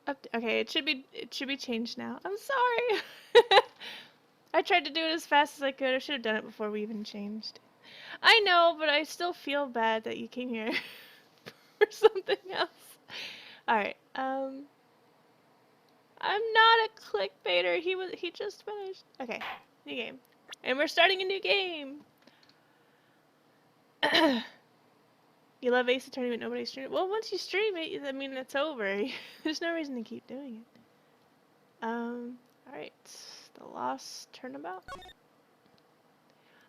Okay, it should be changed now. I'm sorry. I tried to do it as fast as I could. I should have done it before we even changed. I know, but I still feel bad that you came here for something else. Alright, I'm not a clickbaiter. He just finished. Okay, new game. And we're starting a new game! You love Ace Attorney but nobody streamed it? Well, once you stream it, I mean, it's over. There's no reason to keep doing it. Alright. The Lost Turnabout.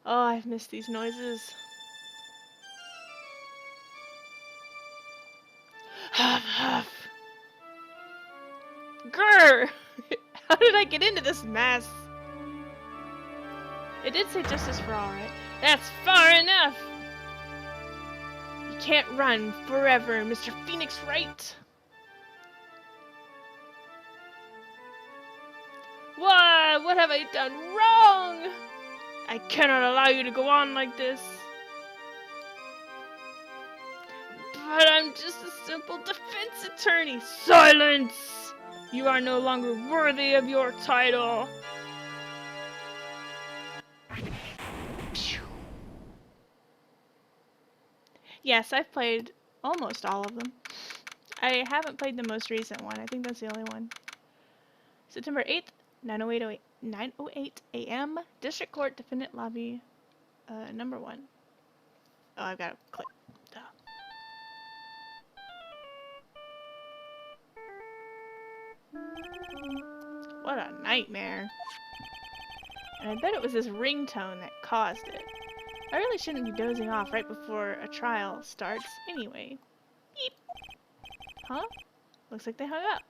Oh, I've missed these noises. Huff, huff. Grr! How did I get into this mess? It did say justice for all, right? That's far enough! You can't run forever, Mr. Phoenix Wright! Why? What have I done wrong? I cannot allow you to go on like this. But I'm just a simple defense attorney. Silence! You are no longer worthy of your title. Yes, I've played almost all of them. I haven't played the most recent one. I think that's the only one. September 8th, 9:08 a.m. District Court Defendant Lobby, number 1. Oh, I've got to click. Duh. What a nightmare. And I bet it was this ringtone that caused it. I really shouldn't be dozing off right before a trial starts anyway. Beep. Huh? Looks like they hung up.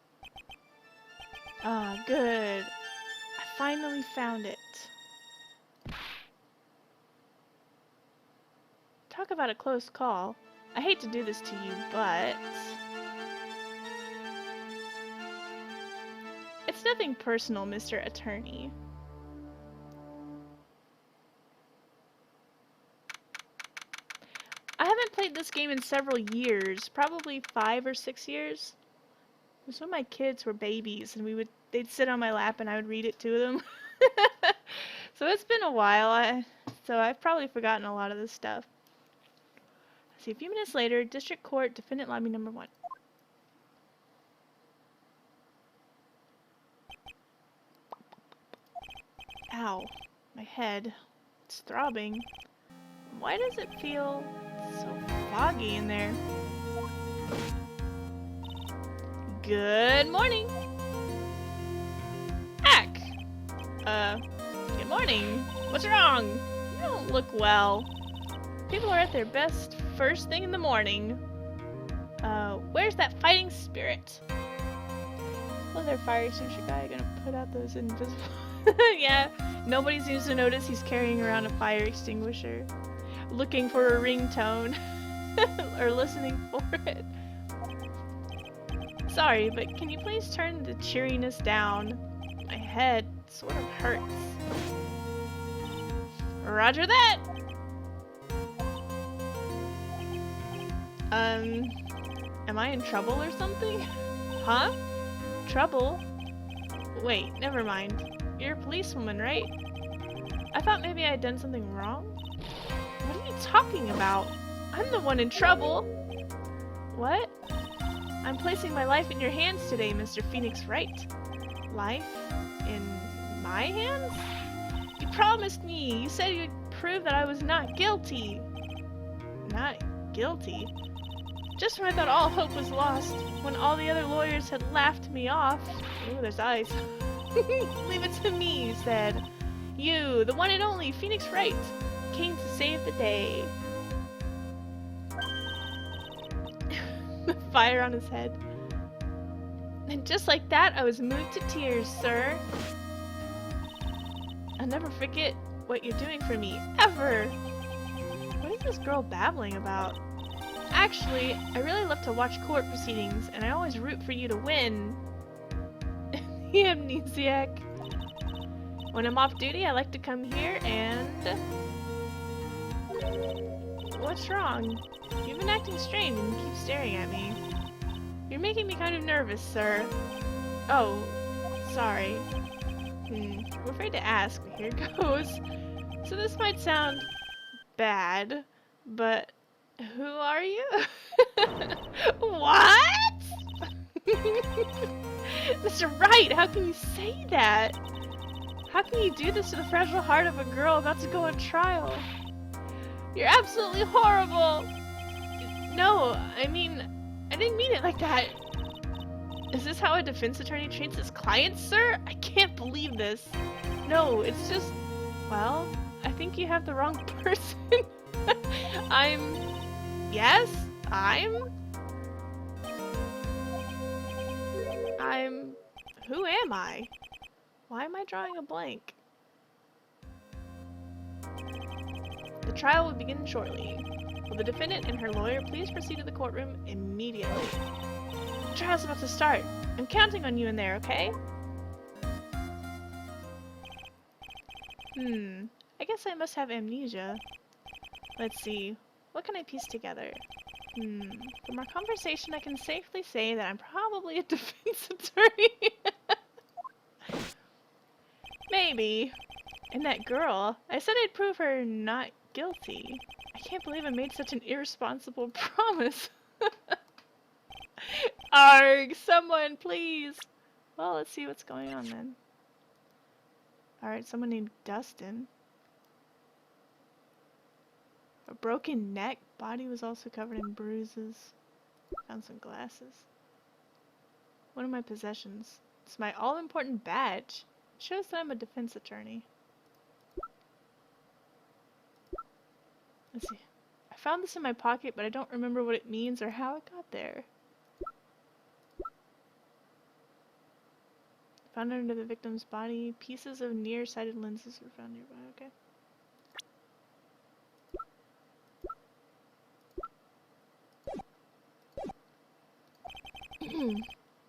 Ah, good. I finally found it. Talk about a close call. I hate to do this to you, but... It's nothing personal, Mr. Attorney. I haven't played this game in several years, probably 5 or 6 years. It was when my kids were babies and they'd sit on my lap and I would read it to them. So it's been a while, so I've probably forgotten a lot of this stuff. Let's see, a few minutes later, District Court, Defendant Lobby number 1. Ow, my head. It's throbbing. Why does it feel so foggy in there? Good morning! Ack! Good morning. What's wrong? You don't look well. People are at their best first thing in the morning. Where's that fighting spirit? Well, their fire extinguisher guy gonna put out those invisible... Yeah, nobody seems to notice he's carrying around a fire extinguisher. Looking for a ringtone. Or listening for it. Sorry, but can you please turn the cheeriness down? My head sort of hurts. Roger that! Am I in trouble or something? Huh? Trouble? Wait, never mind. You're a policewoman, right? I thought maybe I had done something wrong? What are you talking about? I'm the one in trouble! What? I'm placing my life in your hands today, Mr. Phoenix Wright. Life? In my hands? You promised me! You said you'd prove that I was not guilty! Not guilty? Just when I thought all hope was lost, when all the other lawyers had laughed me off. Ooh, there's ice. Leave it to me, you said. You, the one and only Phoenix Wright, came to save the day. The fire on his head. And just like that, I was moved to tears, sir. I'll never forget what you're doing for me, ever. What is this girl babbling about? Actually, I really love to watch court proceedings, and I always root for you to win. The amnesiac. When I'm off duty, I like to come here and... What's wrong? You've been acting strange and you keep staring at me. You're making me kind of nervous, sir. Oh, sorry. I'm afraid to ask, but here goes. So this might sound bad, but who are you? What? Mr. Wright, how can you say that? How can you do this to the fragile heart of a girl about to go on trial? You're absolutely horrible! No, I mean, I didn't mean it like that. Is this how a defense attorney treats his clients, sir? I can't believe this. No, it's just, well, I think you have the wrong person. Yes, who am I? Why am I drawing a blank? The trial will begin shortly. Will the defendant and her lawyer please proceed to the courtroom immediately? The trial's about to start. I'm counting on you in there, okay? I guess I must have amnesia. Let's see. What can I piece together? From our conversation, I can safely say that I'm probably a defense attorney. Maybe. And that girl, I said I'd prove her not guilty. I can't believe I made such an irresponsible promise. Arg, someone, please. Well, let's see what's going on then. Alright, someone named Dustin. A broken neck, body was also covered in bruises. Found some glasses. One of my possessions. It's my all-important badge. It shows that I'm a defense attorney. Let's see. I found this in my pocket, but I don't remember what it means or how it got there. Found under the victim's body. Pieces of nearsighted lenses were found nearby. Okay.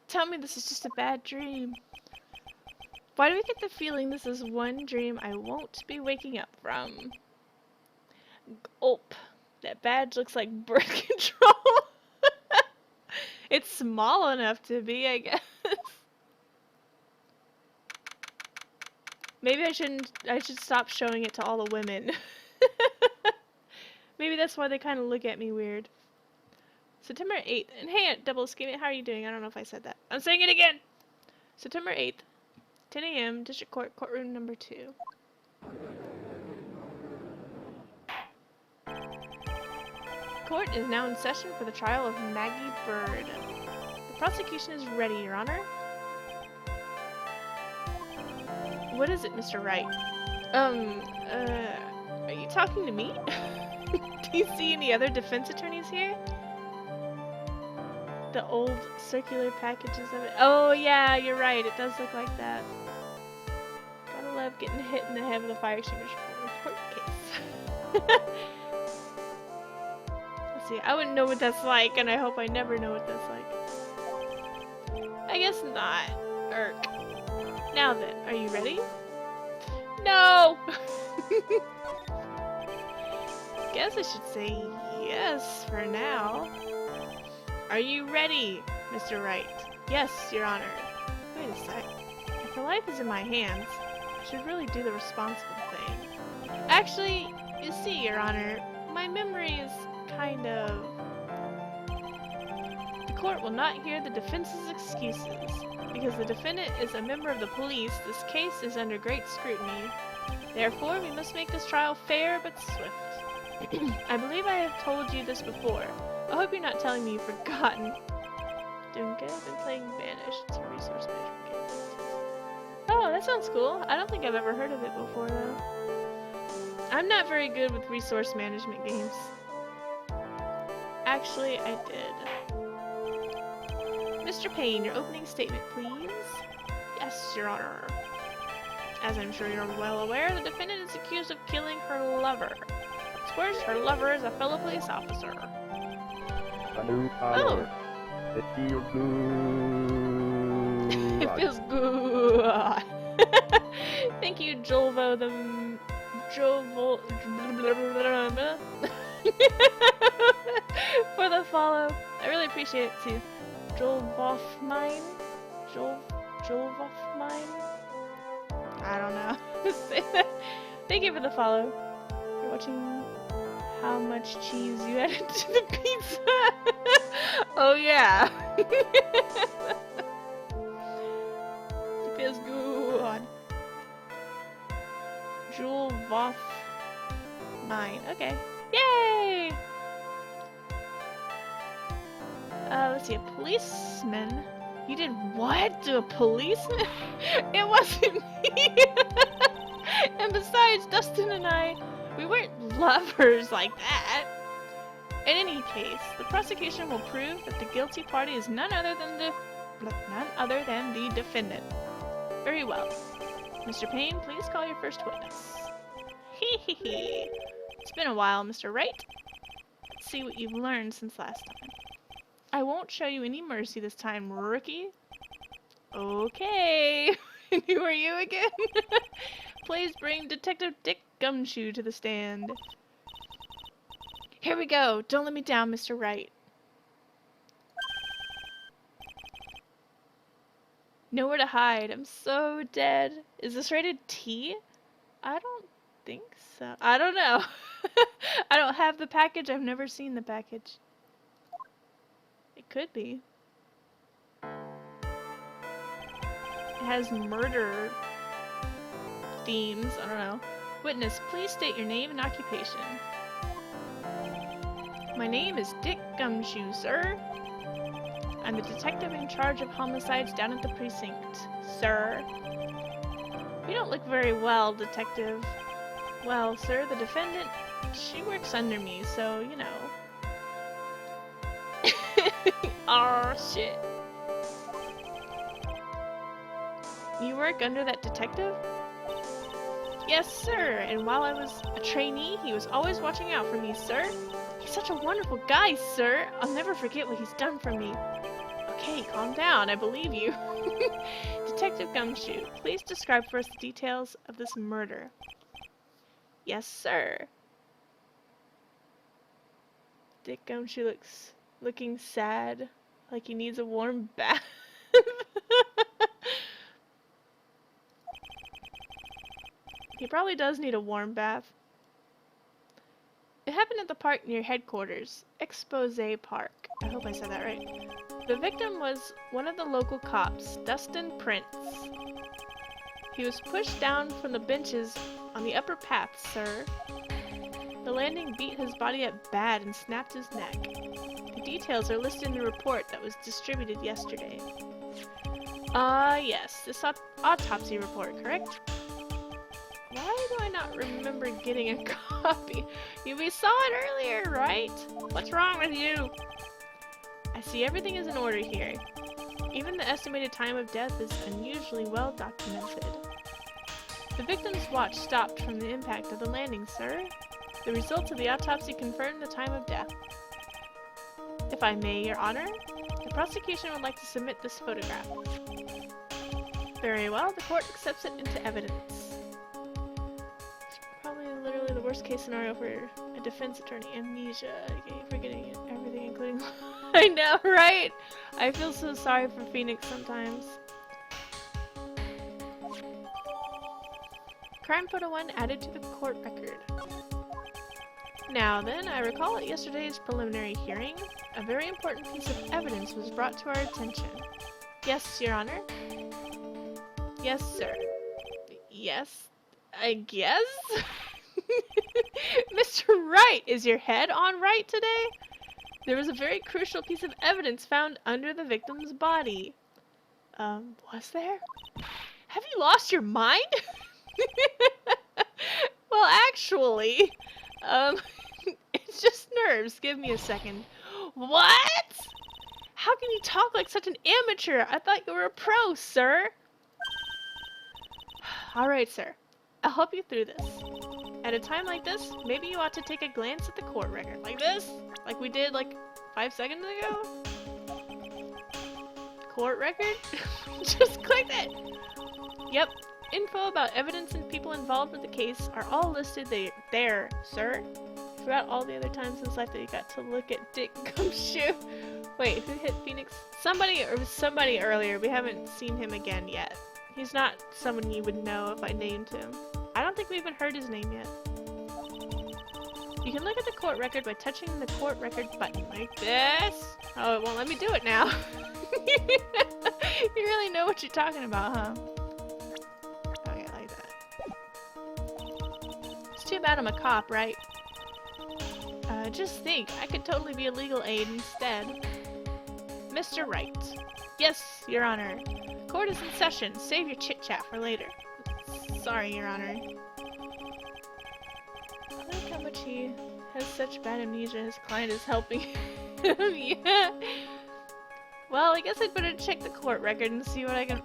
Tell me this is just a bad dream. Why do I get the feeling this is one dream I won't be waking up from? Gulp. That badge looks like birth control. It's small enough to be, I guess. Maybe I should stop showing it to all the women. Maybe that's why they kind of look at me weird. September 8th. And hey, Double Scheming, how are you doing? I don't know if I said that. I'm saying it again! September 8th, 10 a.m., District Court, Courtroom number 2. Court is now in session for the trial of Maggie Bird. The prosecution is ready, Your Honor. What is it, Mr. Wright? Are you talking to me? Do you see any other defense attorneys here? The old circular packages of it. Oh yeah, you're right. It does look like that. Gotta love getting hit in the head with a fire extinguisher for a report case. Let's see. I wouldn't know what that's like, and I hope I never know what that's like. I guess not. Irk. Now then, are you ready? No! Guess I should say yes for now. Are you ready, Mr. Wright? Yes, Your Honor. Wait a sec. If her life is in my hands, I should really do the responsible thing. Actually, you see, Your Honor, my memory is kind of... The court will not hear the defense's excuses. Because the defendant is a member of the police, this case is under great scrutiny. Therefore, we must make this trial fair but swift. I believe I have told you this before. I hope you're not telling me you've forgotten. Doing good? I've been playing Vanish. It's a resource management game. Oh, that sounds cool. I don't think I've ever heard of it before, though. I'm not very good with resource management games. Actually, I did. Mr. Payne, your opening statement, please. Yes, Your Honor. As I'm sure you're well aware, the defendant is accused of killing her lover. Of course, her lover is a fellow police officer. A new power. Oh. It feels good. It feels good. Thank you, Jolvo the for the follow. I really appreciate it too. Jolvoffmine? Jolvoffmine? I don't know. Say that. Thank you for the follow. You're watching how much cheese you added to the pizza. Oh yeah. It feels good. Jolvoffmine. Okay. Yay! Let's see, a policeman? You did what to a policeman? It wasn't me! And besides, Dustin and I, we weren't lovers like that. In any case, the prosecution will prove that the guilty party is none other than the defendant. Very well. Mr. Payne, please call your first witness. Hee. It's been a while, Mr. Wright. Let's see what you've learned since last time. I won't show you any mercy this time, rookie. Okay. Who are you again? Please bring Detective Dick Gumshoe to the stand. Here we go. Don't let me down, Mr. Wright. Nowhere to hide. I'm so dead. Is this rated T? I don't think so. I don't know. I don't have the package. I've never seen the package. It could be. It has murder themes. I don't know. Witness, please state your name and occupation. My name is Dick Gumshoe, sir. I'm the detective in charge of homicides down at the precinct, sir. You don't look very well, detective. Well, sir, the defendant, she works under me, so, you know. Oh, shit. You work under that detective? Yes, sir, and while I was a trainee, he was always watching out for me, sir. He's such a wonderful guy, sir. I'll never forget what he's done for me. Okay, calm down, I believe you. Detective Gumshoe, please describe for us the details of this murder. Yes, sir. Dick Gumshoe looking sad, like he needs a warm bath. He probably does need a warm bath. It happened at the park near headquarters, Expose Park. I hope I said that right. The victim was one of the local cops, Dustin Prince. He was pushed down from the benches on the upper path, sir. The landing beat his body up bad and snapped his neck. The details are listed in the report that was distributed yesterday. Yes, this autopsy report, correct? Why do I not remember getting a copy? We saw it earlier, right? What's wrong with you? I see everything is in order here. Even the estimated time of death is unusually well documented. The victim's watch stopped from the impact of the landing, sir. The results of the autopsy confirm the time of death. If I may, Your Honor, the prosecution would like to submit this photograph. Very well, the court accepts it into evidence. It's probably literally the worst case scenario for a defense attorney. Amnesia, okay, forgetting everything including... I know, right? I feel so sorry for Phoenix sometimes. Crime photo 1 added to the court record. Now then, I recall at yesterday's preliminary hearing, a very important piece of evidence was brought to our attention. Yes, Your Honor? Yes, sir. Yes, I guess? Mr. Wright, is your head on right today? There was a very crucial piece of evidence found under the victim's body. Was there? Have you lost your mind? Well, actually, it's just nerves. Give me a second. What? How can you talk like such an amateur? I thought you were a pro, sir. Alright, sir. I'll help you through this. At a time like this, maybe you ought to take a glance at the court record. Like this? Like we did like 5 seconds ago? Court record? Just click it! Yep. Info about evidence and people involved with the case are all listed there, sir. throughout all the other times in his life that he got to look at Dick Gumshoe. Wait, who hit Phoenix? Somebody, or somebody earlier. We haven't seen him again yet. He's not someone you would know if I named him. I don't think we even heard his name yet. You can look at the court record by touching the court record button like this. Oh, it won't let me do it now. You really know what you're talking about, huh? Okay, like that. It's too bad I'm a cop, right? Just think, I could totally be a legal aid instead. Mr. Wright. Yes, Your Honor. Court is in session. Save your chit-chat for later. Sorry, Your Honor. I like how much he has such bad amnesia his client is helping him. Yeah. Well, I guess I'd better check the court record and see what I can...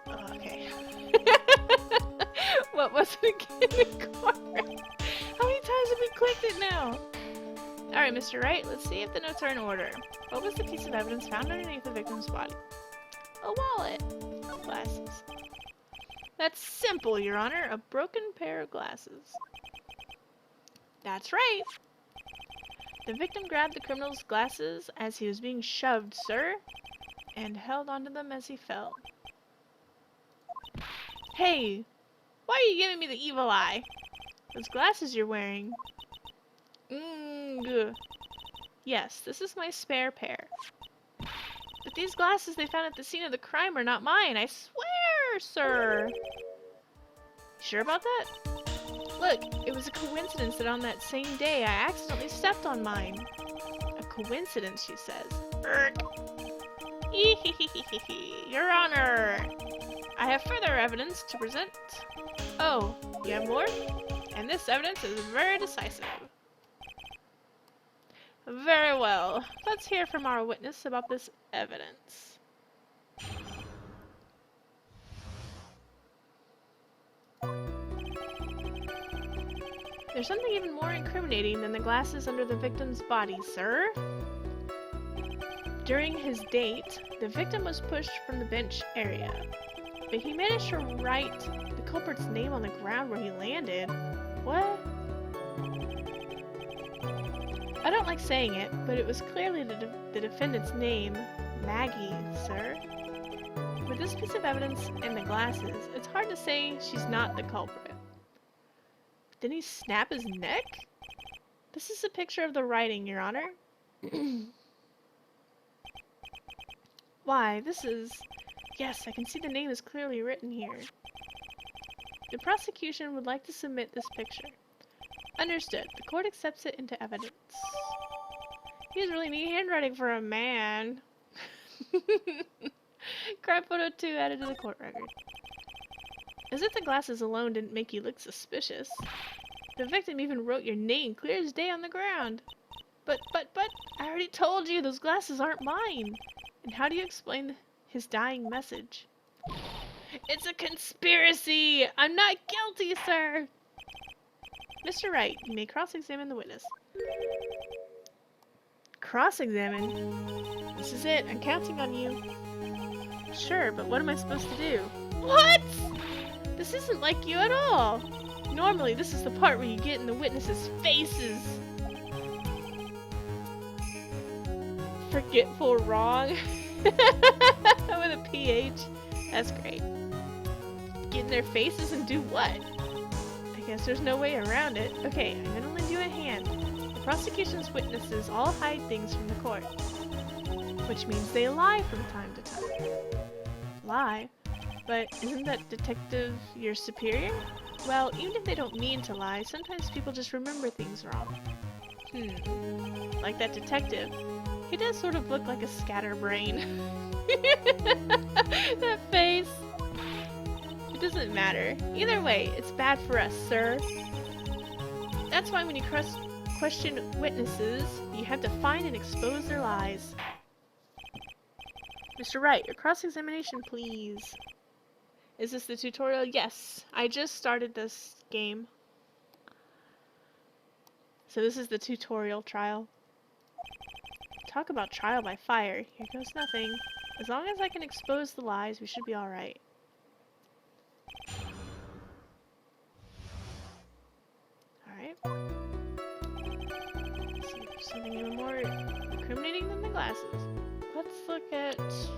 Oh, okay. What was it again? The court record? How many times have we clicked it now? Alright, Mr. Wright, let's see if the notes are in order. What was the piece of evidence found underneath the victim's body? A wallet. Glasses. That's simple, Your Honor. A broken pair of glasses. That's right. The victim grabbed the criminal's glasses as he was being shoved, sir, and held onto them as he fell. Hey, why are you giving me the evil eye? Those glasses you're wearing. Yes, this is my spare pair. But these glasses they found at the scene of the crime are not mine, I swear, sir. Sure about that? Look, it was a coincidence that on that same day I accidentally stepped on mine. A coincidence, she says. Your Honor! I have further evidence to present. Oh, you have more? And this evidence is very decisive. Very well. Let's hear from our witness about this evidence. There's something even more incriminating than the glasses under the victim's body, sir. During his date, the victim was pushed from the bench area, but he managed to write the culprit's name on the ground where he landed. What? I don't like saying it, but it was clearly the defendant's name, Maggie, sir. With this piece of evidence and the glasses, it's hard to say she's not the culprit. Didn't he snap his neck? This is a picture of the writing, Your Honor. Why, this is... Yes, I can see the name is clearly written here. The prosecution would like to submit this picture. Understood. The court accepts it into evidence. He has really neat handwriting for a man. Crime photo 2 added to the court record. As if the glasses alone didn't make you look suspicious. The victim even wrote your name clear as day on the ground. But, I already told you those glasses aren't mine. And how do you explain his dying message? It's a conspiracy! I'm not guilty, sir! Mr. Wright, you may cross-examine the witness. Cross-examine? This is it. I'm counting on you. Sure, but what am I supposed to do? What?! This isn't like you at all! Normally, this is the part where you get in the witnesses' faces. Forgetful wrong? With a PH? That's great. Get in their faces and do what? I guess there's no way around it. Okay, I'm gonna lend you a hand. The prosecution's witnesses all hide things from the court. Which means they lie from time to time. Lie? But isn't that detective your superior? Well, even if they don't mean to lie, sometimes people just remember things wrong. Like that detective. He does sort of look like a scatterbrain. That face. It doesn't matter. Either way, it's bad for us, sir. That's why when you question witnesses, you have to find and expose their lies. Mr. Wright, your cross-examination, please. Is this the tutorial? Yes. I just started this game. So this is the tutorial trial. Talk about trial by fire. Here goes nothing. As long as I can expose the lies, we should be alright. Alright. something even more incriminating than the glasses. Let's look at this.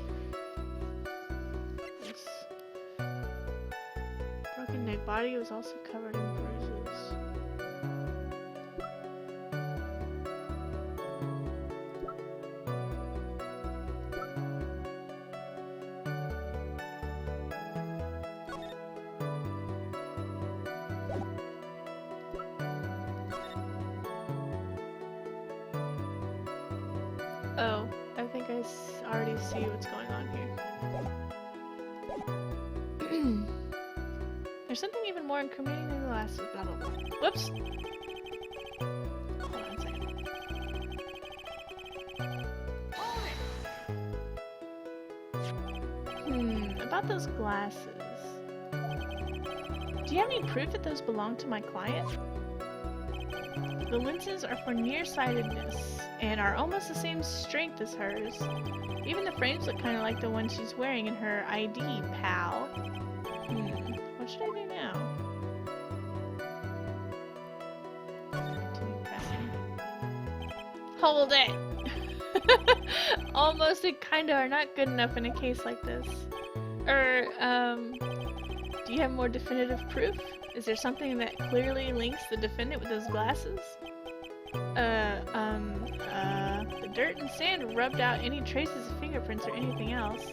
Broken neck body was also covered in bruises. Oh, I think I already see what's going on here. There's something even more incriminating than the glasses. Blah blah blah. Whoops! Hold on a second. About those glasses. Do you have any proof that those belong to my client? The lenses are for nearsightedness and are almost the same strength as hers. Even the frames look kind of like the one she's wearing in her ID, pal. What should I do now? Continue pressing. Hold it! Almost and kinda are not good enough in a case like this. Do you have more definitive proof? Is there something that clearly links the defendant with those glasses? The dirt and sand rubbed out any traces of fingerprints or anything else.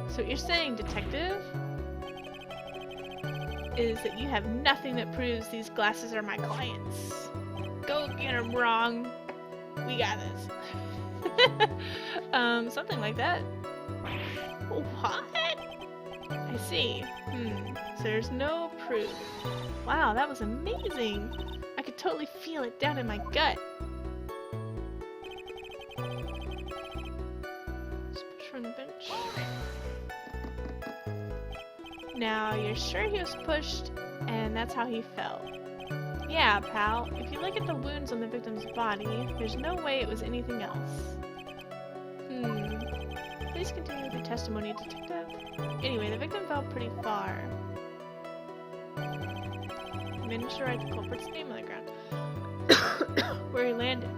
So what you're saying, detective, is that you have nothing that proves these glasses are my client's. Go get them wrong. We got this. Something like that. What? I see. So there's no proof. Wow, that was amazing. I could totally feel it down in my gut. Let's push from the bench. Now, you're sure he was pushed and that's how he fell? Yeah, pal. If you look at the wounds on the victim's body, there's no way it was anything else. Please continue with your testimony, detective. Anyway, the victim fell pretty far. You managed to write the culprit's name on the ground. Where he landed.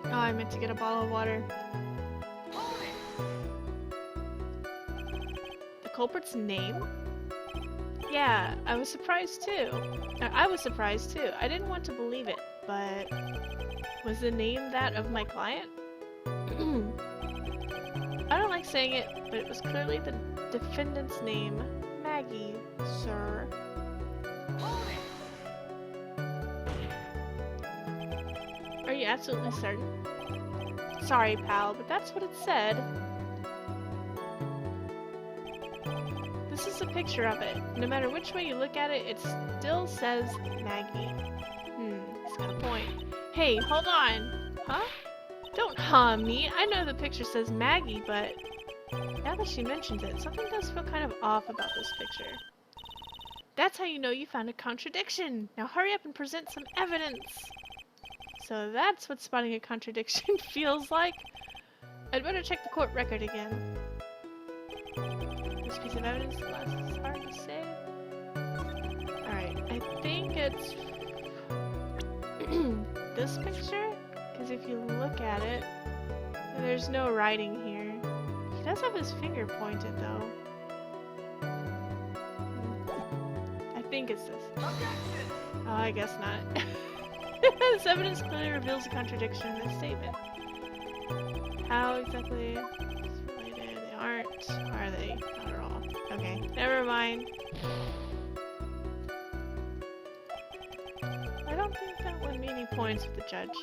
Oh, I meant to get a bottle of water. The culprit's name? Yeah, I was surprised too. I didn't want to believe it, but was the name that of my client? I don't like saying it, but it was clearly the defendant's name, Maggie, sir. Are you absolutely certain? Sorry, pal, but that's what it said. This is a picture of it. No matter which way you look at it, it still says Maggie. He's got a point. Hey, hold on! Huh? Don't me. I know the picture says Maggie, but now that she mentions it, something does feel kind of off about this picture. That's how you know you found a contradiction. Now hurry up and present some evidence. So that's what spotting a contradiction feels like. I'd better check the court record again. This piece of evidence is hard to say. Alright, I think it's this picture? Because if you look at it, there's no writing here. He does have his finger pointed, though. I think it's this. Oh, I guess not. This evidence clearly reveals a contradiction in this statement. How exactly it's related? They aren't, are they? Not at all. Okay, never mind. I don't think that won me any points with the judge.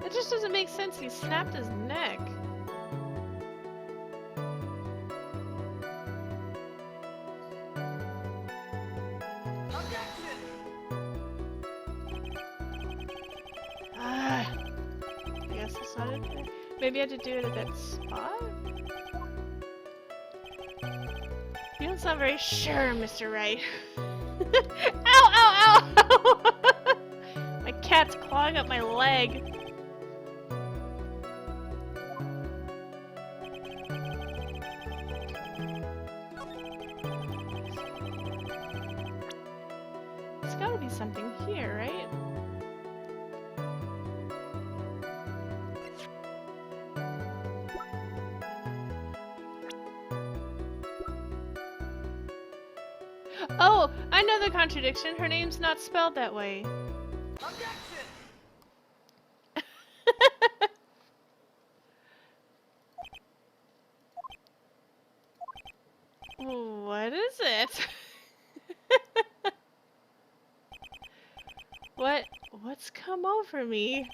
It just doesn't make sense. He snapped his neck. I guess that's not it. Maybe I had to do it at that spot? You don't sound very sure, Mr. Wright. Ow, ow, ow! My cat's clawing up my leg. something here, right? Oh, I know the contradiction. Her name's not spelled that way. What is it? What's come over me?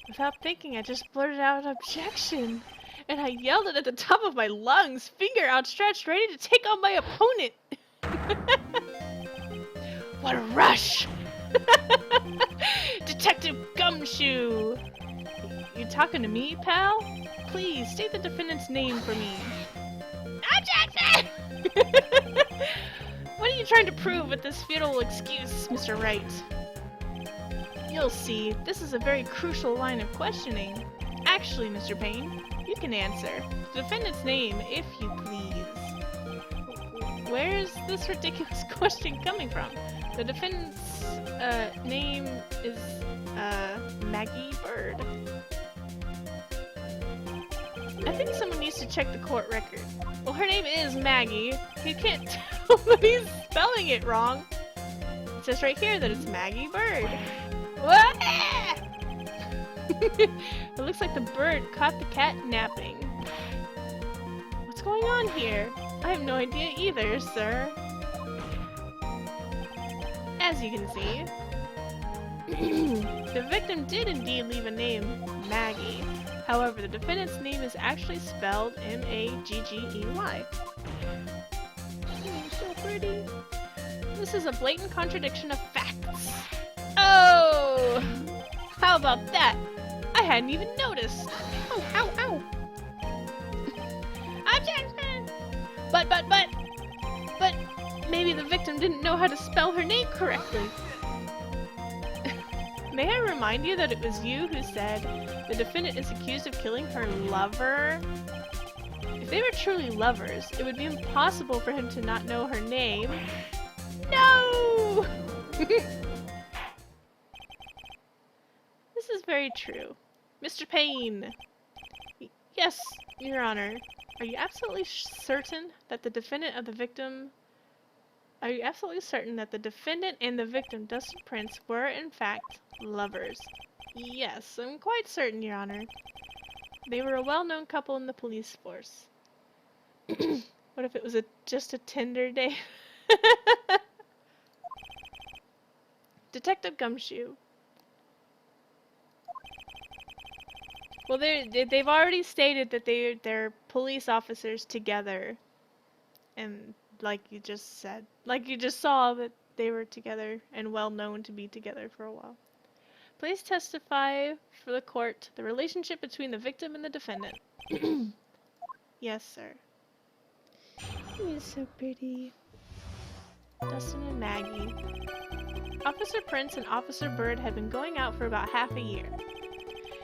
Without thinking, I just blurted out an objection. And I yelled it at the top of my lungs, finger outstretched, ready to take on my opponent. What a rush! Detective Gumshoe! You talking to me, pal? Please, state the defendant's name for me. Objection! What are you trying to prove with this futile excuse, Mr. Wright? You'll see, this is a very crucial line of questioning. Actually, Mr. Payne, you can answer. The defendant's name, if you please. Where is this ridiculous question coming from? The defendant's name is Maggie Bird. I think someone needs to check the court record. Well, her name is Maggie. You can't tell that he's spelling it wrong. It says right here that it's Maggie Bird. It looks like the bird caught the cat napping. What's going on here? I have no idea either, sir. As you can see, the victim did indeed leave a name, Maggie. However, the defendant's name is actually spelled M-A-G-G-E-Y. So pretty. This is a blatant contradiction of facts. Oh! How about that? I hadn't even noticed. Ow, ow, ow. Objection! But, maybe the victim didn't know how to spell her name correctly. May I remind you that it was you who said the defendant is accused of killing her lover? If they were truly lovers, it would be impossible for him to not know her name. No! This is very true. Mr. Payne! Yes, Your Honor. Are you absolutely certain that the defendant and the victim, Dustin Prince, were in fact lovers? Yes, I'm quite certain, Your Honor. They were a well-known couple in the police force. What if it was just a Tinder date? Detective Gumshoe. Well, they've already stated that they're police officers together, and like you just said, like you just saw that they were together and well known to be together for a while. Please testify for the court the relationship between the victim and the defendant. Yes, sir. He is so pretty. Dustin and Maggie. Officer Prince and Officer Bird had been going out for about half a year.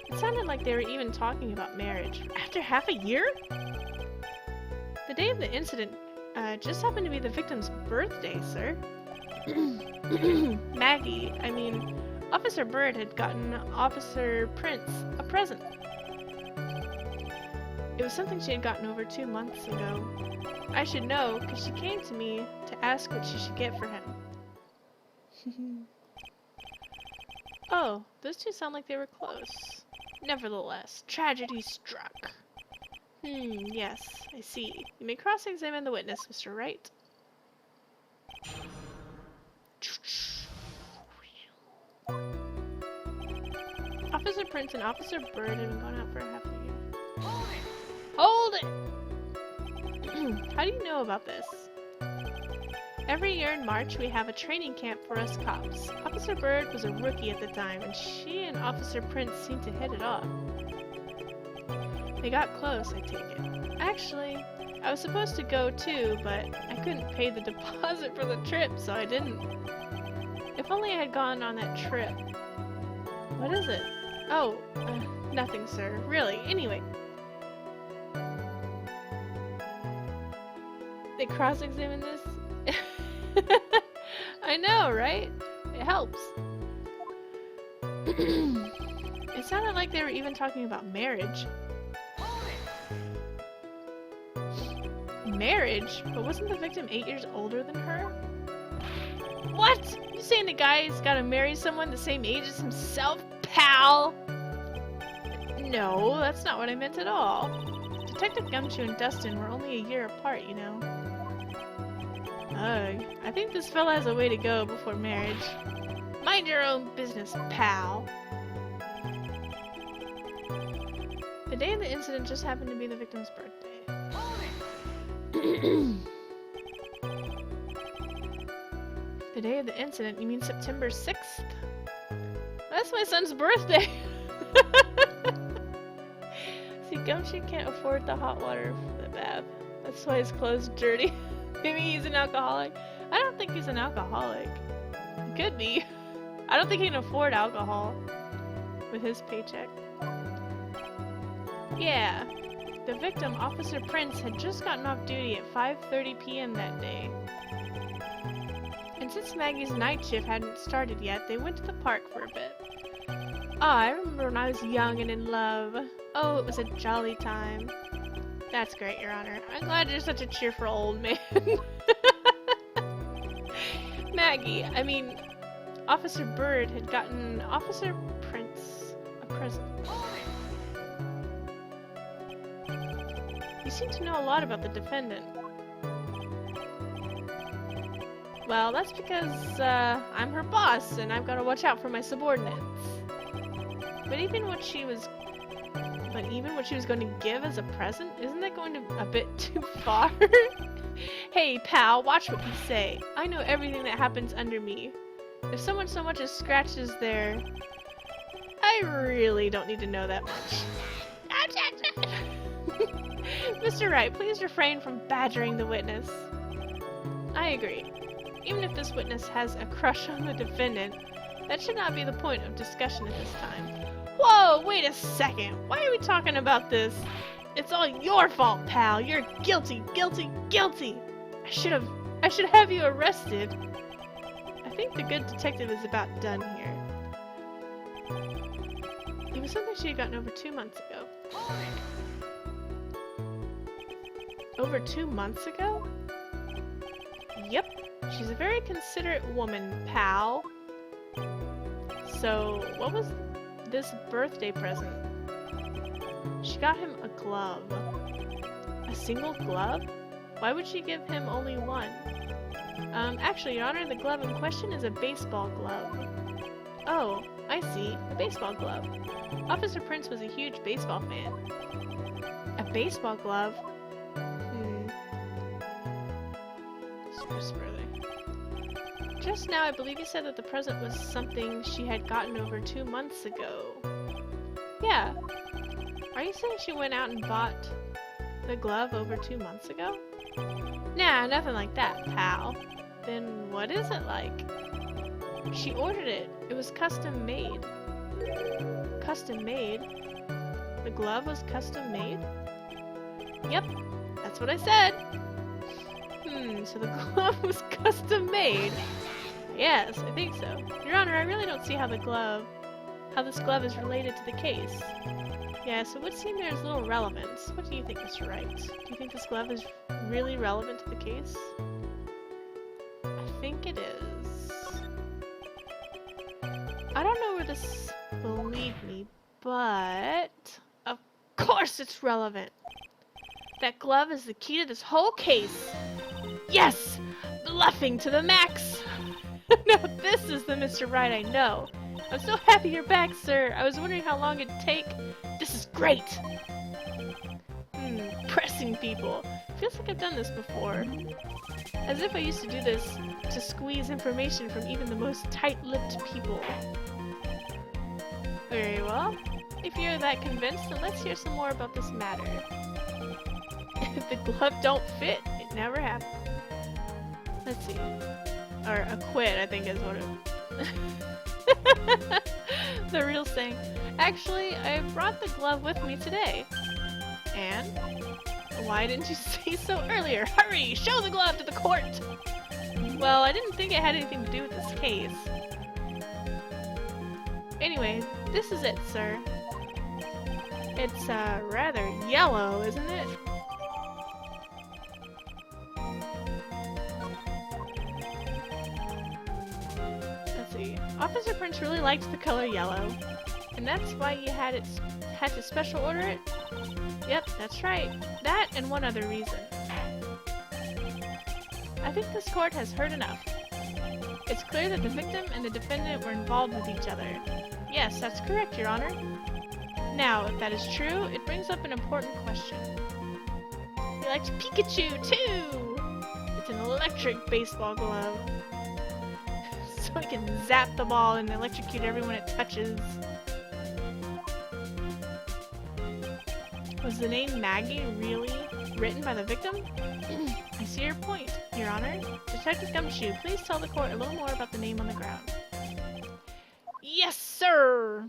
It sounded like they were even talking about marriage. After half a year? The day of the incident just happened to be the victim's birthday, sir. Officer Bird had gotten Officer Prince a present. It was something she had gotten over 2 months ago. I should know, because she came to me to ask what she should get for him. Oh, those two sound like they were close. Nevertheless, tragedy struck. Yes, I see. You may cross-examine the witness, Mr. Wright. Officer Prince and Officer Bird had been going out for half a year. Hold it! How do you know about this? Every year in March, we have a training camp for us cops. Officer Bird was a rookie at the time, and she and Officer Prince seemed to hit it off. They got close, I take it. Actually, I was supposed to go too, but I couldn't pay the deposit for the trip, so I didn't. If only I had gone on that trip. What is it? Oh, nothing, sir. Really, anyway. They cross-examined this? I know, right? helps. It sounded like they were even talking about marriage. Marriage? But wasn't the victim 8 years older than her? What? You saying the guy's gotta marry someone the same age as himself, pal? No, that's not what I meant at all. Detective Gumshoe and Dustin were only a year apart, you know. Ugh, I think this fella has a way to go before marriage. Mind your own business, pal. The day of the incident just happened to be the victim's birthday. The day of the incident? You mean September 6th? That's my son's birthday! See, Gumshoe can't afford the hot water for the bath. That's why his clothes are dirty. Maybe he's an alcoholic. I don't think he's an alcoholic. He could be. I don't think he can afford alcohol with his paycheck. Yeah. The victim, Officer Prince, had just gotten off duty at 5:30 p.m. that day. And since Maggie's night shift hadn't started yet, they went to the park for a bit. Ah, I remember when I was young and in love. Oh, it was a jolly time. That's great, Your Honor. I'm glad you're such a cheerful old man. Maggie, I mean, Officer Bird had gotten Officer Prince a present. You seem to know a lot about the defendant. Well, that's because I'm her boss and I've got to watch out for my subordinates. But even what she was going to give as a present, isn't that going a bit too far? Hey, pal, watch what you say. I know everything that happens under me. If someone so much as scratches their... I really don't need to know that much. Mr. Wright, please refrain from badgering the witness. I agree. Even if this witness has a crush on the defendant, that should not be the point of discussion at this time. Whoa, wait a second. Why are we talking about this? It's all your fault, pal. You're guilty, guilty, guilty. I should have you arrested. I think the good detective is about done here. It was something she had gotten over 2 months ago. Over 2 months ago? Yep. She's a very considerate woman, pal. So, what was this birthday present? She got him a glove. A single glove? Why would she give him only one? Actually, Your Honor, the glove in question is a baseball glove. Oh, I see. A baseball glove. Officer Prince was a huge baseball fan. A baseball glove? Just now, I believe you said that the present was something she had gotten over 2 months ago. Yeah. Are you saying she went out and bought the glove over 2 months ago? Nah, nothing like that, pal. Then what is it like? She ordered it. It was custom made. Custom made? The glove was custom made? Yep, that's what I said. So the glove was custom made. Yes, I think so. Your Honor, I really don't see how this glove is related to the case. Yes, it would seem there's little relevance. What do you think, Mr. Wright? Do you think this glove is really relevant to the case? I think it is. I don't know where this will lead me, but of course it's relevant. That glove is the key to this whole case. Yes! Bluffing to the max! Now this is the Mr. Wright I know. I'm so happy you're back, sir. I was wondering how long it'd take. This is great! Pressing people. Feels like I've done this before. As if I used to do this to squeeze information from even the most tight-lipped people. Very well. If you're that convinced, then let's hear some more about this matter. If the glove don't fit, it never happened. Let's see. Or acquit, I think is what it... The real saying. Actually, I brought the glove with me today. And? Why didn't you say so earlier? Hurry! Show the glove to the court! Well, I didn't think it had anything to do with this case. Anyway, this is it, sir. It's, rather yellow, isn't it? Let's see. Officer Prince really liked the color yellow. And that's why you had to special order it? Yep, that's right. That and one other reason. I think this court has heard enough. It's clear that the victim and the defendant were involved with each other. Yes, that's correct, Your Honor. Now, if that is true, it brings up an important question. He likes Pikachu, too! It's an electric baseball glove. So he can zap the ball and electrocute everyone it touches. Was the name Maggie really written by the victim? I see your point, Your Honor. Detective Gumshoe, please tell the court a little more about the name on the ground. Yes, sir!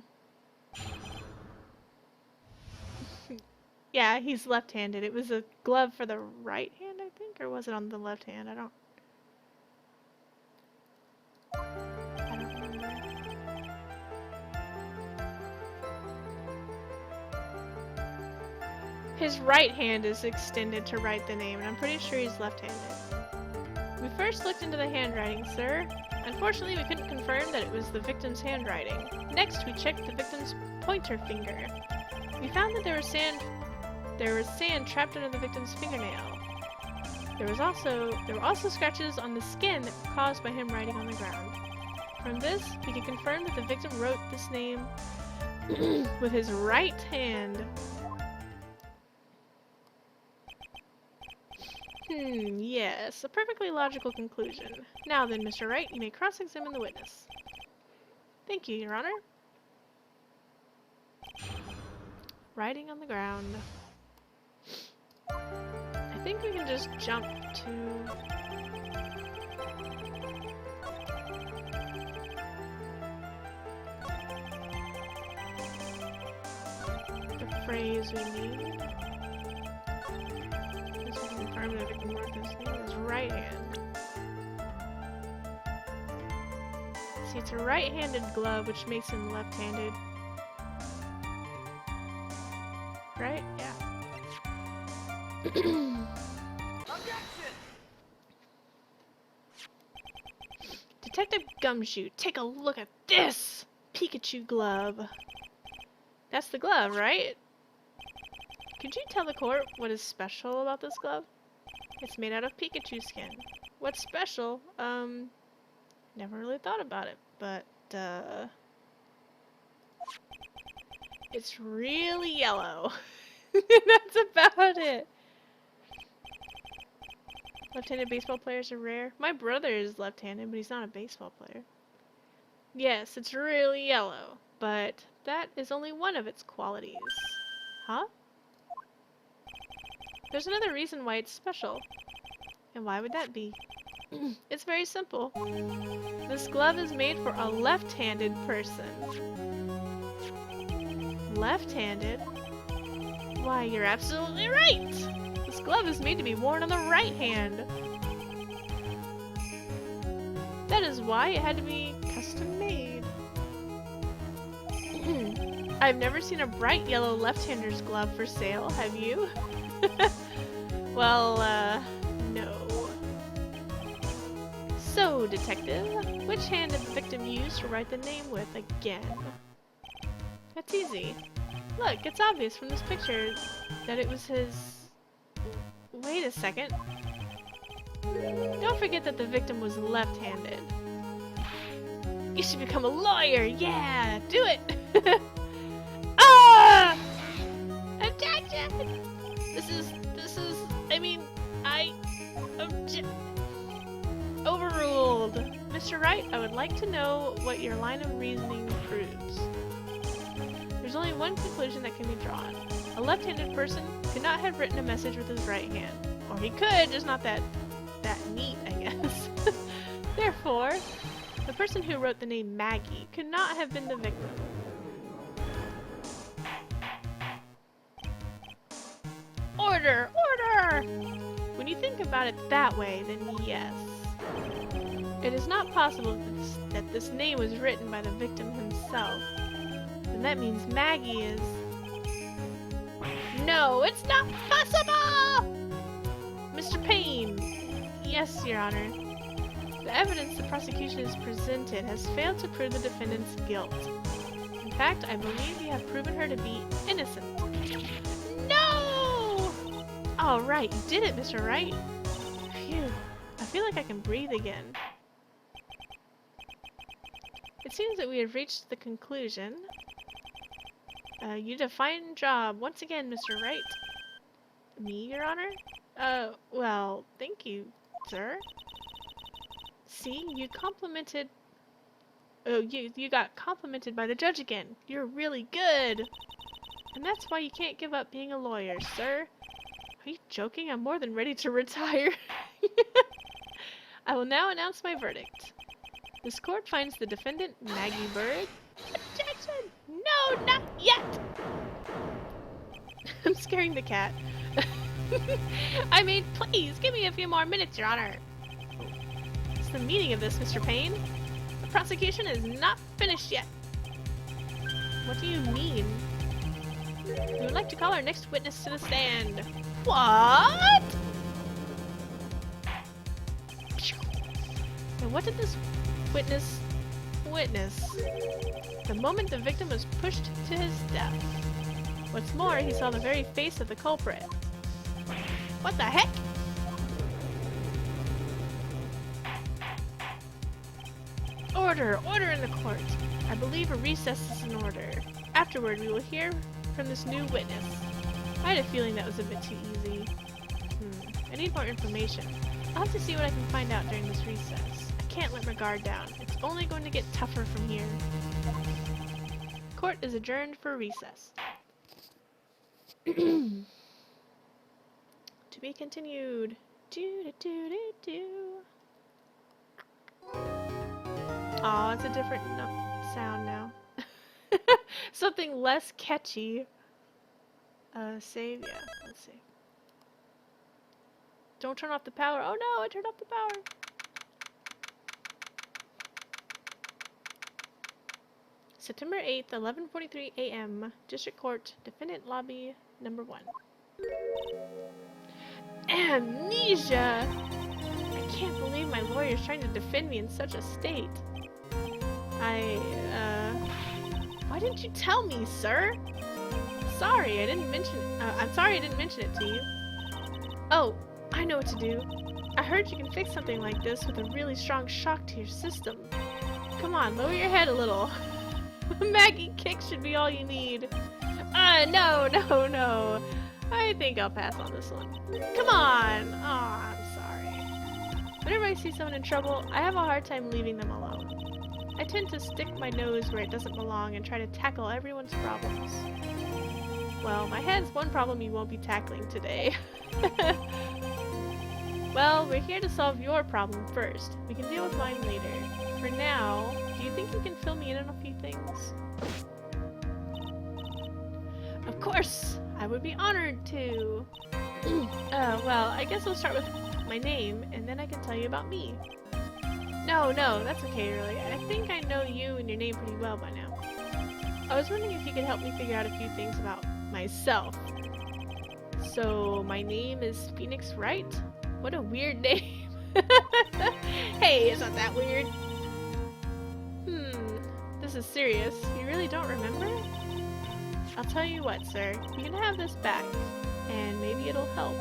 Yeah, he's left-handed. It was a glove for the right hand, I think? Or was it on the left hand? I don't remember. His right hand is extended to write the name, and I'm pretty sure he's left-handed. We first looked into the handwriting, sir. Unfortunately, we couldn't confirm that it was the victim's handwriting. Next, we checked the victim's pointer finger. We found that there was sand trapped under the victim's fingernail. There were also scratches on the skin that were caused by him writing on the ground. From this, we can confirm that the victim wrote this name with his right hand. Yes, a perfectly logical conclusion. Now then, Mr. Wright, you may cross-examine the witness. Thank you, Your Honor. Writing on the ground. I think we can just jump to... the phrase we need. This will confirm that we can work this thing with his right hand. See, it's a right-handed glove, which makes him left-handed. Right? Yeah. Detective Gumshoe, take a look at this Pikachu glove. That's the glove, right? Could you tell the court what is special about this glove? It's made out of Pikachu skin. What's special? Never really thought about it, but, it's really yellow. That's about it. Left-handed baseball players are rare. My brother is left-handed, but he's not a baseball player. Yes, it's really yellow, but that is only one of its qualities. Huh? There's another reason why it's special. And why would that be? It's very simple. This glove is made for a left-handed person. Left-handed? Why, you're absolutely right! This glove is made to be worn on the right hand. That is why it had to be custom made. I've never seen a bright yellow left-hander's glove for sale, have you? Well, no. So, detective, which hand did the victim use to write the name with again? That's easy. Look, it's obvious from this picture that it was his... Wait a second. Don't forget that the victim was left-handed. You should become a lawyer! Yeah! Do it! Ah! Objection! This is... I mean, overruled. Mr. Wright, I would like to know what your line of reasoning proves. There's only one conclusion that can be drawn. A left-handed person could not have written a message with his right hand. Or he could, just not that neat, I guess. Therefore, the person who wrote the name Maggie could not have been the victim. Order! Order! When you think about it that way, then yes. It is not possible that this name was written by the victim himself. that means Maggie is... No, it's not possible! Mr. Payne! Yes, Your Honor. The evidence the prosecution has presented has failed to prove the defendant's guilt. In fact, I believe you have proven her to be innocent. No! All right, you did it, Mr. Wright. Phew. I feel like I can breathe again. It seems that we have reached the conclusion. You did a fine job once again, Mr. Wright. Me, Your Honor? Well, thank you, sir. See, you complimented... Oh, you got complimented by the judge again. You're really good! And that's why you can't give up being a lawyer, sir. Are you joking? I'm more than ready to retire. I will now announce my verdict. This court finds the defendant, Maggie Bird... Objection! No, not yet! I'm scaring the cat. I mean, please, give me a few more minutes, Your Honor. What's the meaning of this, Mr. Payne? The prosecution is not finished yet. What do you mean? We would like to call our next witness to the stand. What? And what did this witness witness? The moment the victim was pushed to his death. What's more, he saw the very face of the culprit. What the heck? Order! Order in the court! I believe a recess is in order. Afterward, we will hear from this new witness. I had a feeling that was a bit too easy. I need more information. I'll have to see what I can find out during this recess. I can't let my guard down. It's only going to get tougher from here. Court is adjourned for recess. To be continued. Aw, it's a different sound now. Something less catchy. Save, yeah, let's see. Don't turn off the power. Oh no, I turned off the power. September 8th, 11:43 a.m. District Court, Defendant Lobby, number 1. Amnesia! I can't believe my lawyer's trying to defend me in such a state. Why didn't you tell me, sir? Sorry, I didn't mention I'm sorry I didn't mention it to you. Oh, I know what to do. I heard you can fix something like this with a really strong shock to your system. Come on, lower your head a little. Maggie kick should be all you need. No. I think I'll pass on this one. Come on! Aw, I'm sorry. Whenever I see someone in trouble, I have a hard time leaving them alone. I tend to stick my nose where it doesn't belong and try to tackle everyone's problems. Well, my head's one problem you won't be tackling today. Well, we're here to solve your problem first. We can deal with mine later. For now, do you think you can fill me in on a few things? Of course! I would be honored to! Well, I guess we'll start with my name, and then I can tell you about me. No, that's okay, really. I think I know you and your name pretty well by now. I was wondering if you could help me figure out a few things about myself. So, my name is Phoenix Wright? What a weird name. Hey, it's not that weird. This is serious. You really don't remember? I'll tell you what, sir. You can have this back, and maybe it'll help.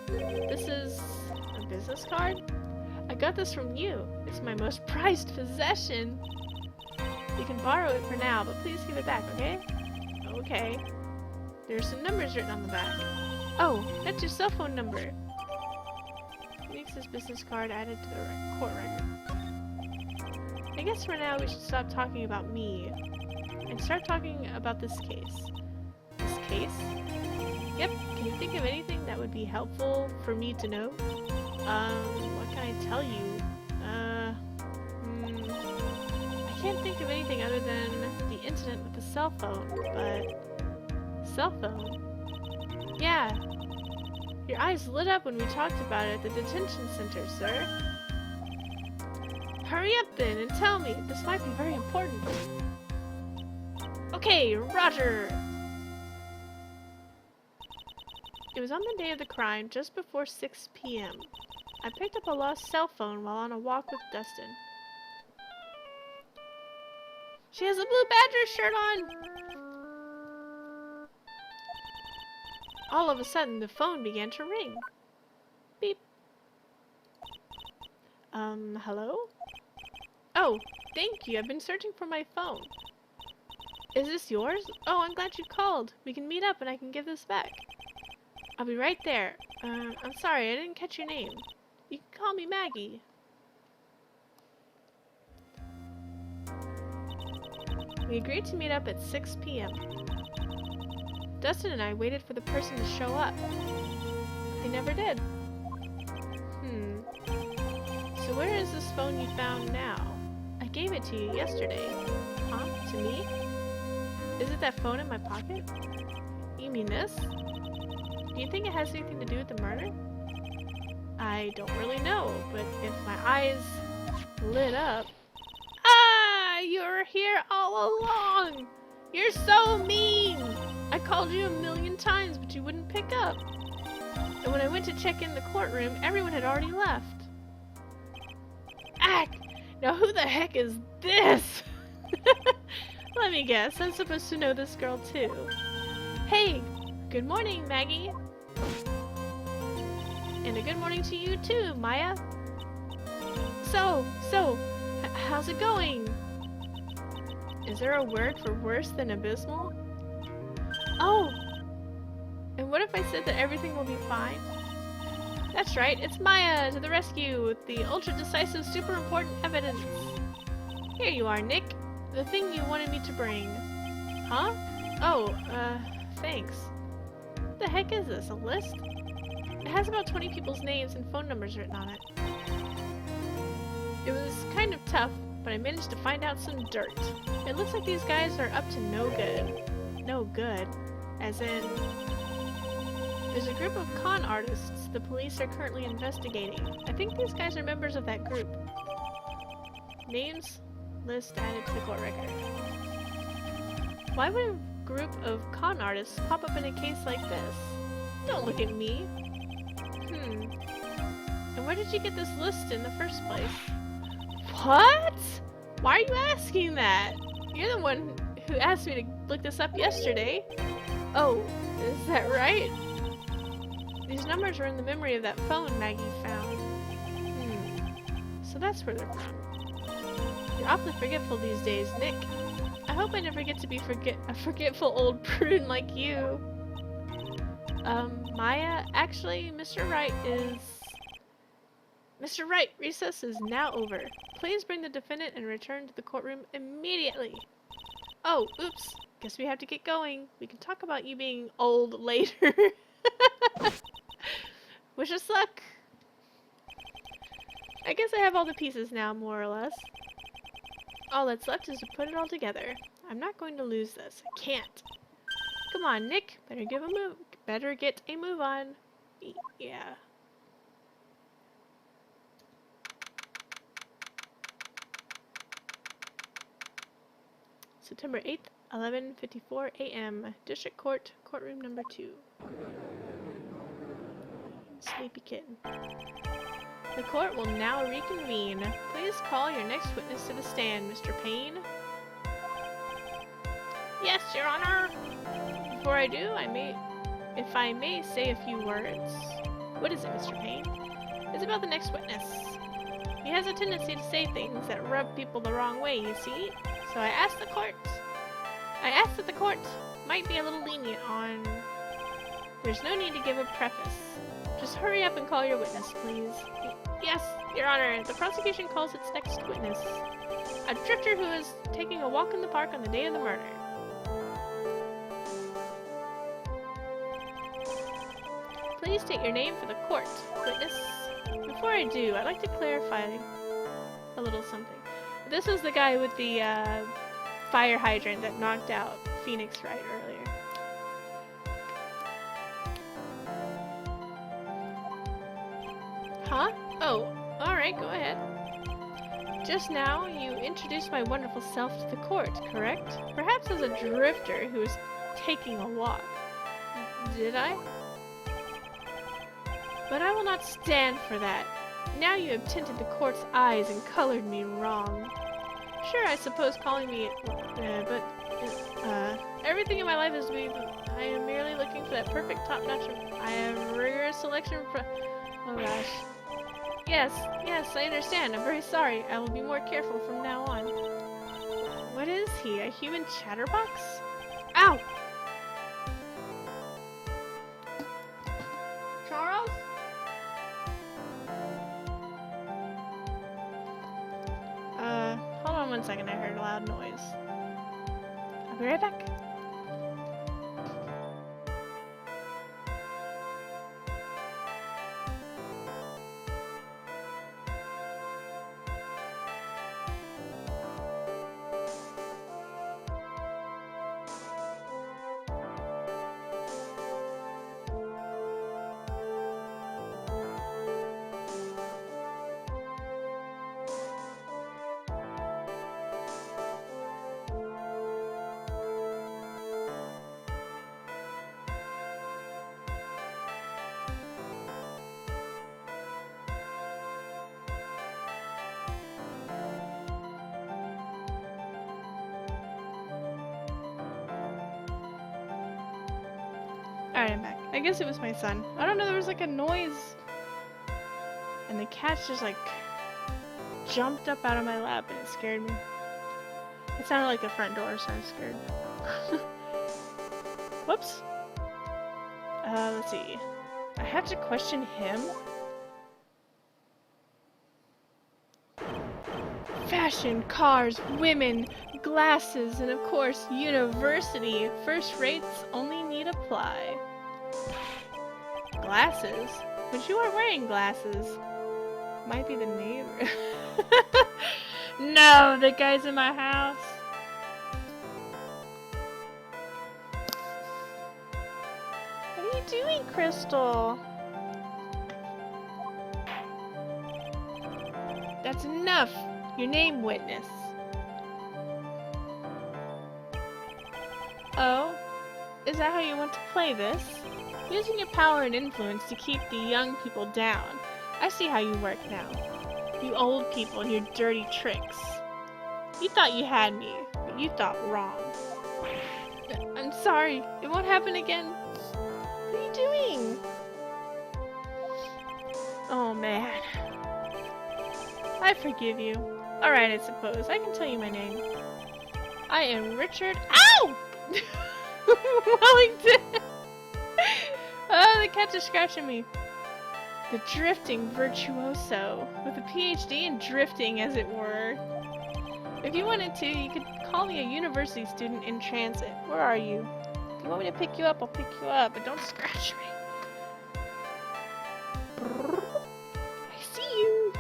This is a business card? I got this from you. It's my most prized possession. You can borrow it for now, but please give it back, okay? Okay. There are some numbers written on the back. Oh, that's your cell phone number. Phoenix's business card added to the court record. I guess for now we should stop talking about me and start talking about this case. This case? Yep, can you think of anything that would be helpful for me to know? What can I tell you? I can't think of anything other than the incident with the cell phone, but... Cell phone? Yeah. Your eyes lit up when we talked about it at the detention center, sir. Hurry up then and tell me. This might be very important. Okay, Roger! It was on the day of the crime, just before 6 p.m. I picked up a lost cell phone while on a walk with Dustin. She has a blue Badger shirt on! All of a sudden, the phone began to ring. Beep. Hello? Oh, thank you. I've been searching for my phone. Is this yours? Oh, I'm glad you called. We can meet up and I can give this back. I'll be right there. I'm sorry, I didn't catch your name. You can call me Maggie. We agreed to meet up at 6 p.m. Dustin and I waited for the person to show up. They never did. So where is this phone you found now? I gave it to you yesterday. Huh? To me? Is it that phone in my pocket? You mean this? Do you think it has anything to do with the murder? I don't really know, but if my eyes lit up... Ah! You were here all along! You're so mean! I called you 1,000,000 times, but you wouldn't pick up. And when I went to check in the courtroom, everyone had already left. Ack! Now who the heck is this? Let me guess, I'm supposed to know this girl too. Hey! Good morning, Maggie! And a good morning to you too, Maya! So, how's it going? Is there a word for worse than abysmal? Oh! And what if I said that everything will be fine? That's right, it's Maya to the rescue with the ultra-decisive, super important evidence. Here you are, Nick. The thing you wanted me to bring. Huh? Oh, thanks. What the heck is this, a list? It has about 20 people's names and phone numbers written on it. It was kind of tough, but I managed to find out some dirt. It looks like these guys are up to no good. No good? As in... There's a group of con artists the police are currently investigating. I think these guys are members of that group. Names list added to the court record. Why would a group of con artists pop up in a case like this? Don't look at me. And where did you get this list in the first place? What? Why are you asking that? You're the one who asked me to look this up yesterday. Oh, is that right? These numbers were in the memory of that phone Maggie found. So that's where they're from. You're awfully forgetful these days, Nick. I hope I never get to be a forgetful old prune like you. Maya, actually, Mr. Wright, recess is now over. Please bring the defendant and return to the courtroom immediately. Oh, oops. Guess we have to get going. We can talk about you being old later. Wish us luck. I guess I have all the pieces now, more or less. All that's left is to put it all together. I'm not going to lose this. I can't. Come on, Nick. Better get a move on. Yeah. September 8th, 11:54 a.m. District Court, courtroom number 2. Sleepy kitten. The court will now reconvene. Please call your next witness to the stand, Mr. Payne. Yes, Your Honor. Before I do, if I may say a few words. What is it, Mr. Payne? It's about the next witness. He has a tendency to say things that rub people the wrong way, you see. So I asked that the court might be a little lenient on... There's no need to give a preface. Just hurry up and call your witness, please. Yes, Your Honor, the prosecution calls its next witness. A drifter who is taking a walk in the park on the day of the murder. Please state your name for the court, witness. Before I do, I'd like to clarify a little something. This was the guy with the fire hydrant that knocked out Phoenix Wright earlier. Huh? Oh, alright, go ahead. Just now, you introduced my wonderful self to the court, correct? Perhaps as a drifter who is taking a walk. Did I? But I will not stand for that. Now you have tinted the court's eyes and colored me wrong. Sure, I suppose calling me everything in my life is to be. I am merely looking for that perfect top-notch. I have rigorous selection for. Oh gosh. Yes, I understand. I'm very sorry. I will be more careful from now on. What is he? A human chatterbox? Ow! Charles? Hold on one second. I heard a loud noise. I'll be right back. Alright, I'm back. I guess it was my son. I don't know, there was like a noise. And the cat just like jumped up out of my lap and it scared me. It sounded like the front door, so I was scared. Whoops. Let's see. I have to question him? Fashion, cars, women, glasses, and of course, university. First rates only need apply. Glasses? But you aren't wearing glasses. Might be the neighbor. No, the guy's in my house. What are you doing, Crystal? That's enough. Your name, witness. Oh? Is that how you want to play this? Using your power and influence to keep the young people down. I see how you work now. You old people and your dirty tricks. You thought you had me, but you thought wrong. I'm sorry. It won't happen again. What are you doing? Oh, man. I forgive you. Alright, I suppose. I can tell you my name. I am Richard. Ow! Wellington! Oh, the cat's just scratching me. The drifting virtuoso. With a PhD in drifting, as it were. If you wanted to, you could call me a university student in transit. Where are you? If you want me to pick you up, I'll pick you up, but don't scratch me. I see you.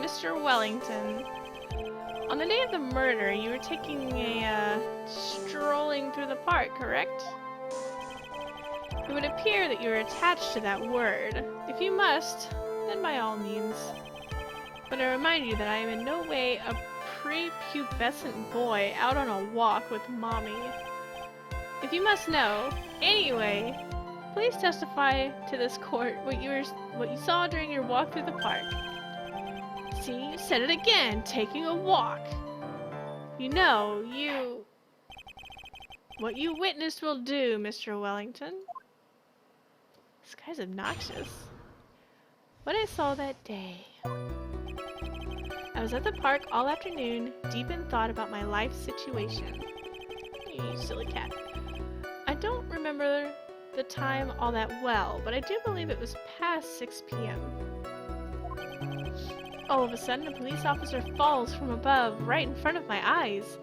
Mr. Wellington. On the day of the murder, you were taking a, strolling through the park, correct? It would appear that you are attached to that word. If you must, then by all means. But I remind you that I am in no way a prepubescent boy out on a walk with mommy. If you must know, anyway, please testify to this court what you saw during your walk through the park. See, you said it again, taking a walk. You know, what you witnessed will do, Mr. Wellington. This guy's obnoxious. What I saw that day. I was at the park all afternoon, deep in thought about my life situation. You silly cat. I don't remember the time all that well, but I do believe it was past 6 p.m. All of a sudden, a police officer falls from above, right in front of my eyes.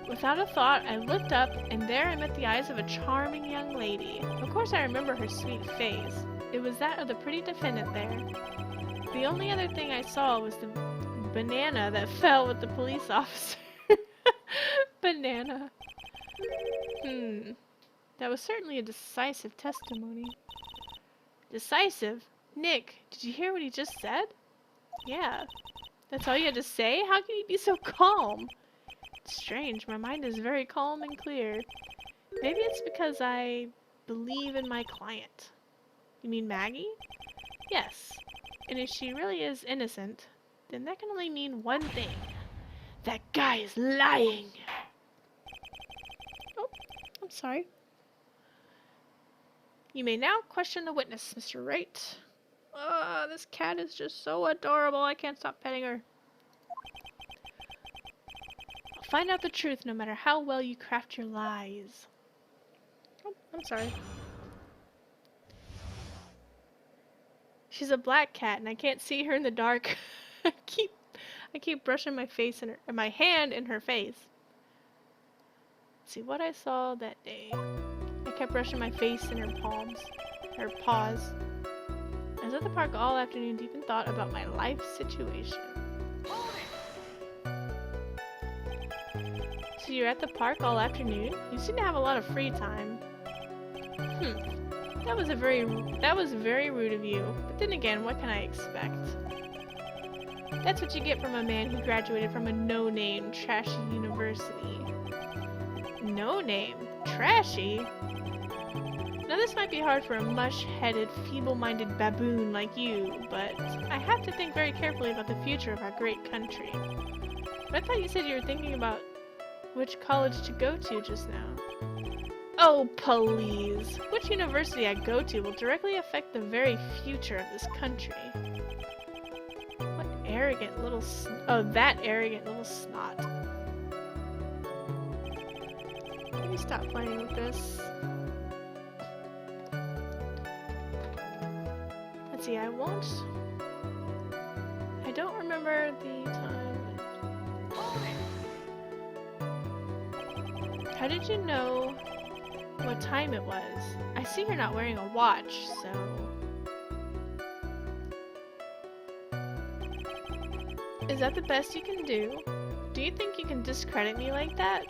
Without a thought, I looked up, and there I met the eyes of a charming young lady. Of course, I remember her sweet face. It was that of the pretty defendant there. The only other thing I saw was the banana that fell with the police officer. Banana. That was certainly a decisive testimony. Decisive? Nick, did you hear what he just said? Yeah. That's all you had to say? How can you be so calm? It's strange. My mind is very calm and clear. Maybe it's because I believe in my client. You mean Maggie? Yes. And if she really is innocent, then that can only mean one thing. That guy is lying! Oh, I'm sorry. You may now question the witness, Mr. Wright. This cat is just so adorable. I can't stop petting her. I'll find out the truth no matter how well you craft your lies. Oh, I'm sorry. She's a black cat and I can't see her in the dark. I keep brushing my face in her, my hand in her face. Let's see what I saw that day. I kept brushing my face in her palms, her paws. I was at the park all afternoon deep in thought about my life situation. So you're at the park all afternoon? You seem to have a lot of free time. That was very rude of you. But then again, what can I expect? That's what you get from a man who graduated from a no-name, trashy university. No-name? Trashy? Now this might be hard for a mush-headed, feeble-minded baboon like you, but I have to think very carefully about the future of our great country. But I thought you said you were thinking about which college to go to just now. Oh, please! Which university I go to will directly affect the very future of this country. What arrogant little that arrogant little snot. Let me stop playing with this. Let's see, I don't remember the time. How did you know what time it was? I see you're not wearing a watch, so... Is that the best you can do? Do you think you can discredit me like that?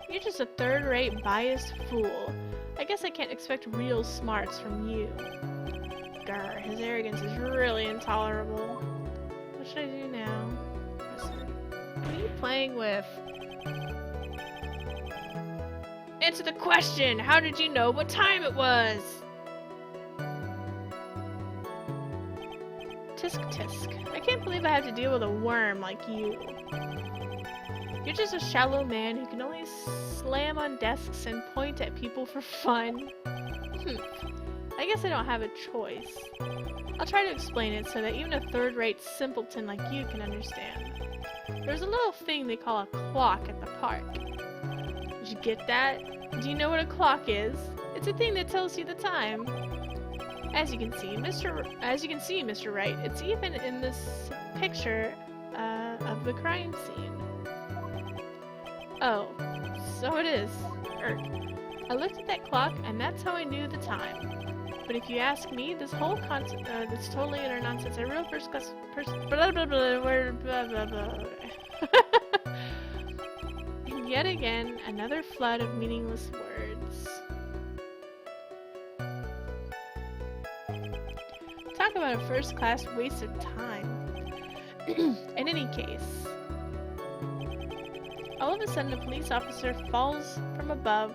You're just a third-rate, biased fool. I guess I can't expect real smarts from you. Grr, his arrogance is really intolerable. What should I do now? What are you playing with? Answer the question! How did you know what time it was? Tisk tisk. I can't believe I have to deal with a worm like you. You're just a shallow man who can only slam on desks and point at people for fun. I guess I don't have a choice. I'll try to explain it so that even a third-rate simpleton like you can understand. There's a little thing they call a clock at the park. Did you get that? Do you know what a clock is? It's a thing that tells you the time. As you can see, Mr. Wright, it's even in this picture of the crime scene. Oh, so it is. I looked at that clock, and that's how I knew the time. But if you ask me, this whole concept, that's totally utter nonsense. A real first-class person, blah blah blah, blah blah blah. And yet again, another flood of meaningless words. Talk about a first-class waste of time. In any case, all of a sudden, a police officer falls from above,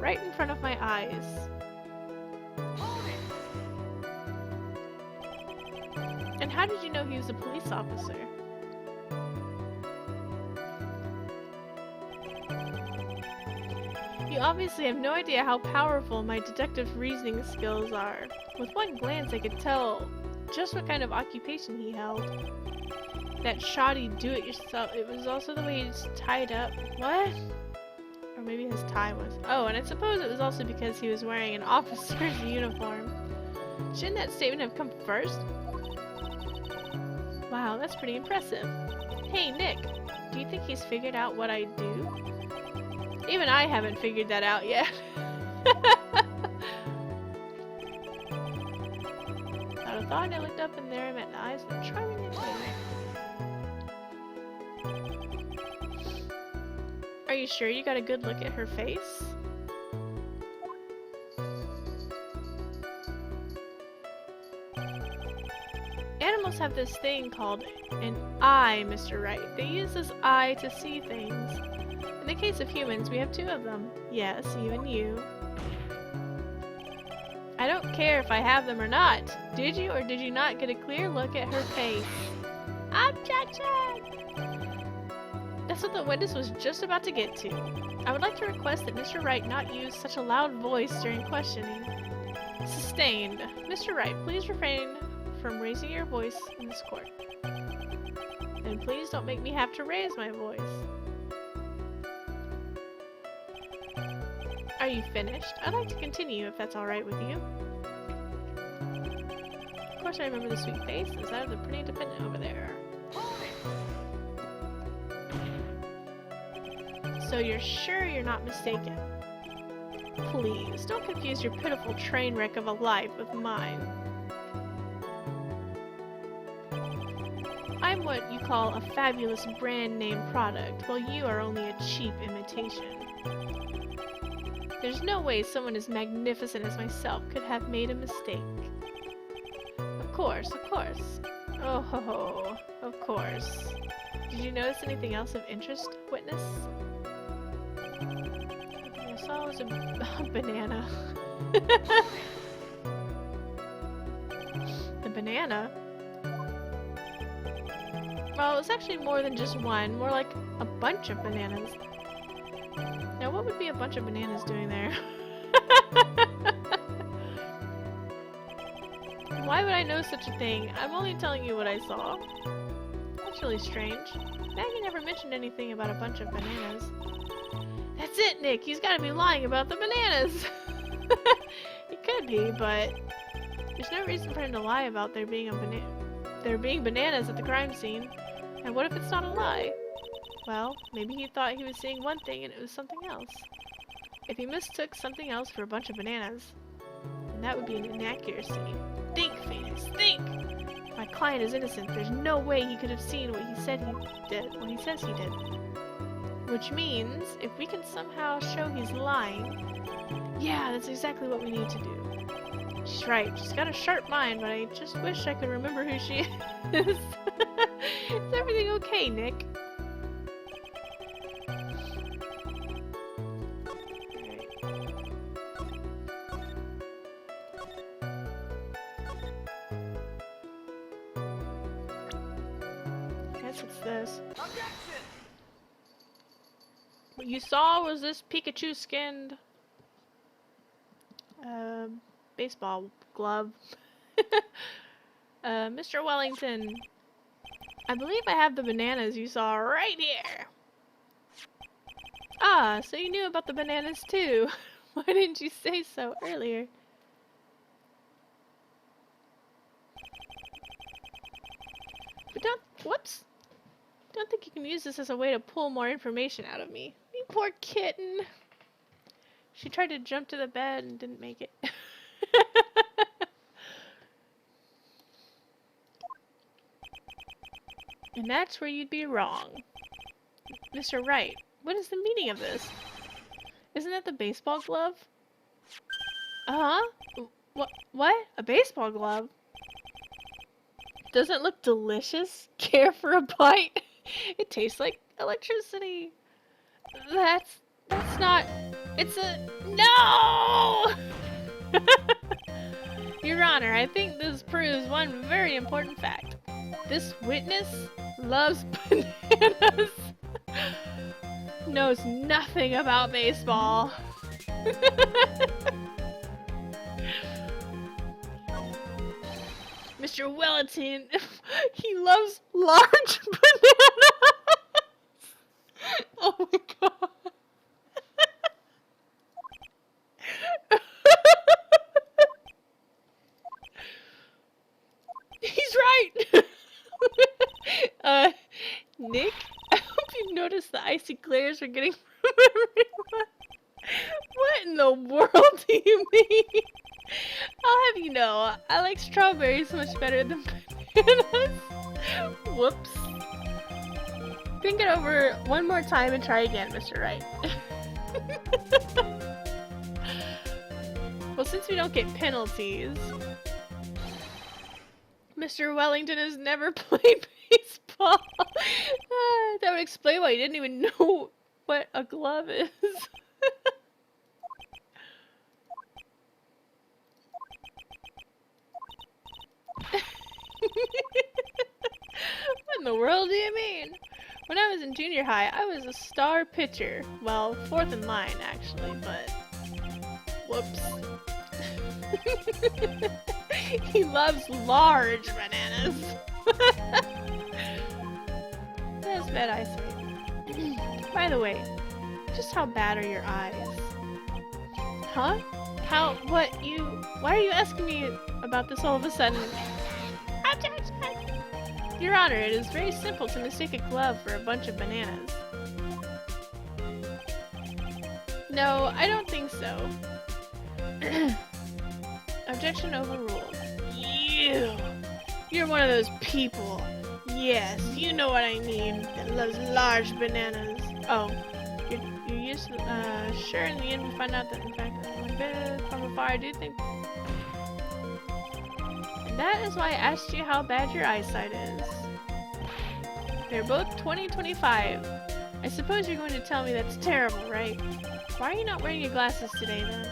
right in front of my eyes. And how did you know he was a police officer? You obviously have no idea how powerful my deductive reasoning skills are. With one glance, I could tell just what kind of occupation he held. That shoddy do-it-yourself. It was also the way he was tied up. What? Or maybe his tie was. Oh, and I suppose it was also because he was wearing an officer's uniform. Shouldn't that statement have come first? Wow, that's pretty impressive. Hey, Nick, do you think he's figured out what I do? Even I haven't figured that out yet. Out of thought, I looked up and there I met the eyes of a charming young lady. Are you sure you got a good look at her face? animals have this thing called an eye, Mr. Wright. They use this eye to see things. In the case of humans, we have 2 of them. Yes, even you. I don't care if I have them or not. Did you or did you not get a clear look at her face? Objection! That's what the witness was just about to get to. I would like to request that Mr. Wright not use such a loud voice during questioning. Sustained. Mr. Wright, please refrain from raising your voice in this court. And please don't make me have to raise my voice. Are you finished? I'd like to continue if that's alright with you. Of course I remember the sweet face. Is that the pretty defendant over there? So you're sure you're not mistaken? Please, don't confuse your pitiful train wreck of a life with mine. I'm what you call a fabulous brand name product, while you are only a cheap imitation. There's no way someone as magnificent as myself could have made a mistake. Of course, of course. Oh ho ho, of course. Did you notice anything else of interest, witness? I saw was a banana. The banana? Well, it's actually more than just one, more like a bunch of bananas. Now, what would be a bunch of bananas doing there? Why would I know such a thing? I'm only telling you what I saw. That's really strange. Maggie never mentioned anything about a bunch of bananas. That's it, Nick! He's gotta be lying about the bananas! He could be, but there's no reason for him to lie about there being bananas at the crime scene. And what if it's not a lie? Well, maybe he thought he was seeing one thing and it was something else. If he mistook something else for a bunch of bananas, then that would be an inaccuracy. Think, Phoenix, think! My client is innocent. There's no way he could have seen what he said he did, what he says he did. Which means, if we can somehow show he's lying, yeah, that's exactly what we need to do. She's right. She's got a sharp mind, but I just wish I could remember who she is. Is everything okay, Nick? Guess it's this. Objection! What you saw was this Pikachu-skinned baseball glove. Mr. Wellington, I believe I have the bananas you saw right here. Ah, so you knew about the bananas too. Why didn't you say so earlier? But whoops. Don't think you can use this as a way to pull more information out of me. You poor kitten. She tried to jump to the bed and didn't make it. And that's where you'd be wrong. Mr. Wright, what is the meaning of this? Isn't that the baseball glove? Uh-huh. What? A baseball glove? Doesn't it look delicious? Care for a bite? It tastes like electricity. That's not... It's a... No! Your Honor, I think this proves one very important fact. This witness loves bananas. Knows nothing about baseball. Mr. Wellington, he loves large bananas. Oh my god. He's right. Nick, I hope you noticed the icy glares we're getting from everyone. What in the world do you mean? I'll have you know, I like strawberries much better than bananas. Whoops. Think it over one more time and try again, Mr. Wright. Well, since we don't get penalties, Mr. Wellington has never played baseball. That would explain why he didn't even know what a glove is. What in the world do you mean? When I was in junior high, I was a star pitcher. Well, fourth in line, actually, but... Whoops. He loves large bananas. That's bad eyesight. By the way, just how bad are your eyes? Huh? Why are you asking me about this all of a sudden? Your Honor, it is very simple to mistake a glove for a bunch of bananas. No, I don't think so. Objection overruled. You're one of those people. Yes, you know what I mean. That loves large bananas. Oh, you used to, sure, in the end we find out that in fact, from afar I do think... That is why I asked you how bad your eyesight is. They're both 20/25. I suppose you're going to tell me that's terrible, right? Why are you not wearing your glasses today, then?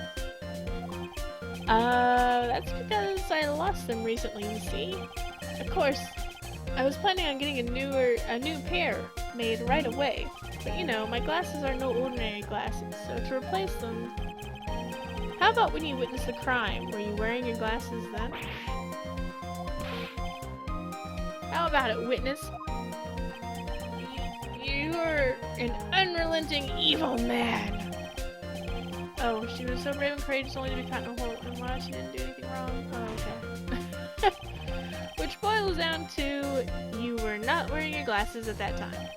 That's because I lost them recently, you see? Of course, I was planning on getting a new pair made right away. But you know, my glasses are no ordinary glasses, so to replace them... How about when you witnessed the crime? Were you wearing your glasses then? How about it, witness? You're an unrelenting evil man. Oh, she was so brave and courageous only to be caught in a hole, and why she didn't do anything wrong? Oh, okay. Which boils down to, you were not wearing your glasses at that time.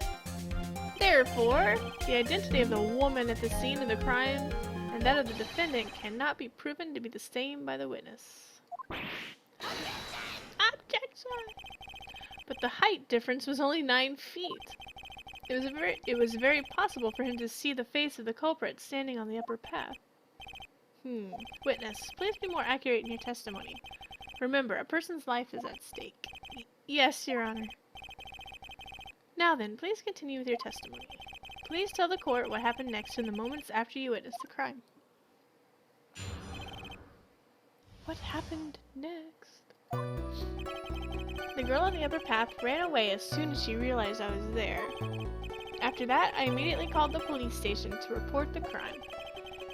Therefore, the identity of the woman at the scene of the crime and that of the defendant cannot be proven to be the same by the witness. Objection! But the height difference was only 9 feet. It was very possible for him to see the face of the culprit standing on the upper path. Witness, please be more accurate in your testimony. Remember, a person's life is at stake. Yes, Your Honor. Now then, please continue with your testimony. Please tell the court what happened next in the moments after you witnessed the crime. What happened next? The girl on the upper path ran away as soon as she realized I was there. After that, I immediately called the police station to report the crime.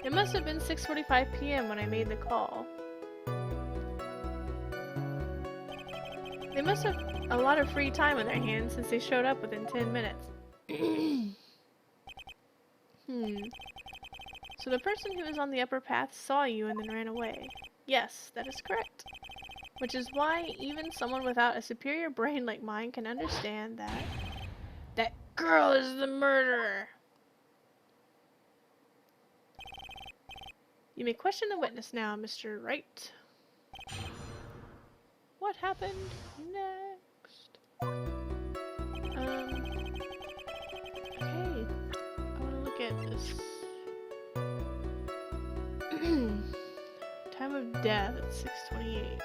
It must have been 6:45 p.m. when I made the call. They must have a lot of free time on their hands since they showed up within 10 minutes. So the person who was on the upper path saw you and then ran away. Yes, that is correct. Which is why even someone without a superior brain like mine can understand that that girl is the murderer. You may question the witness now, Mr. Wright. What happened next? Okay. I want to look at this. Time of death at 6:28.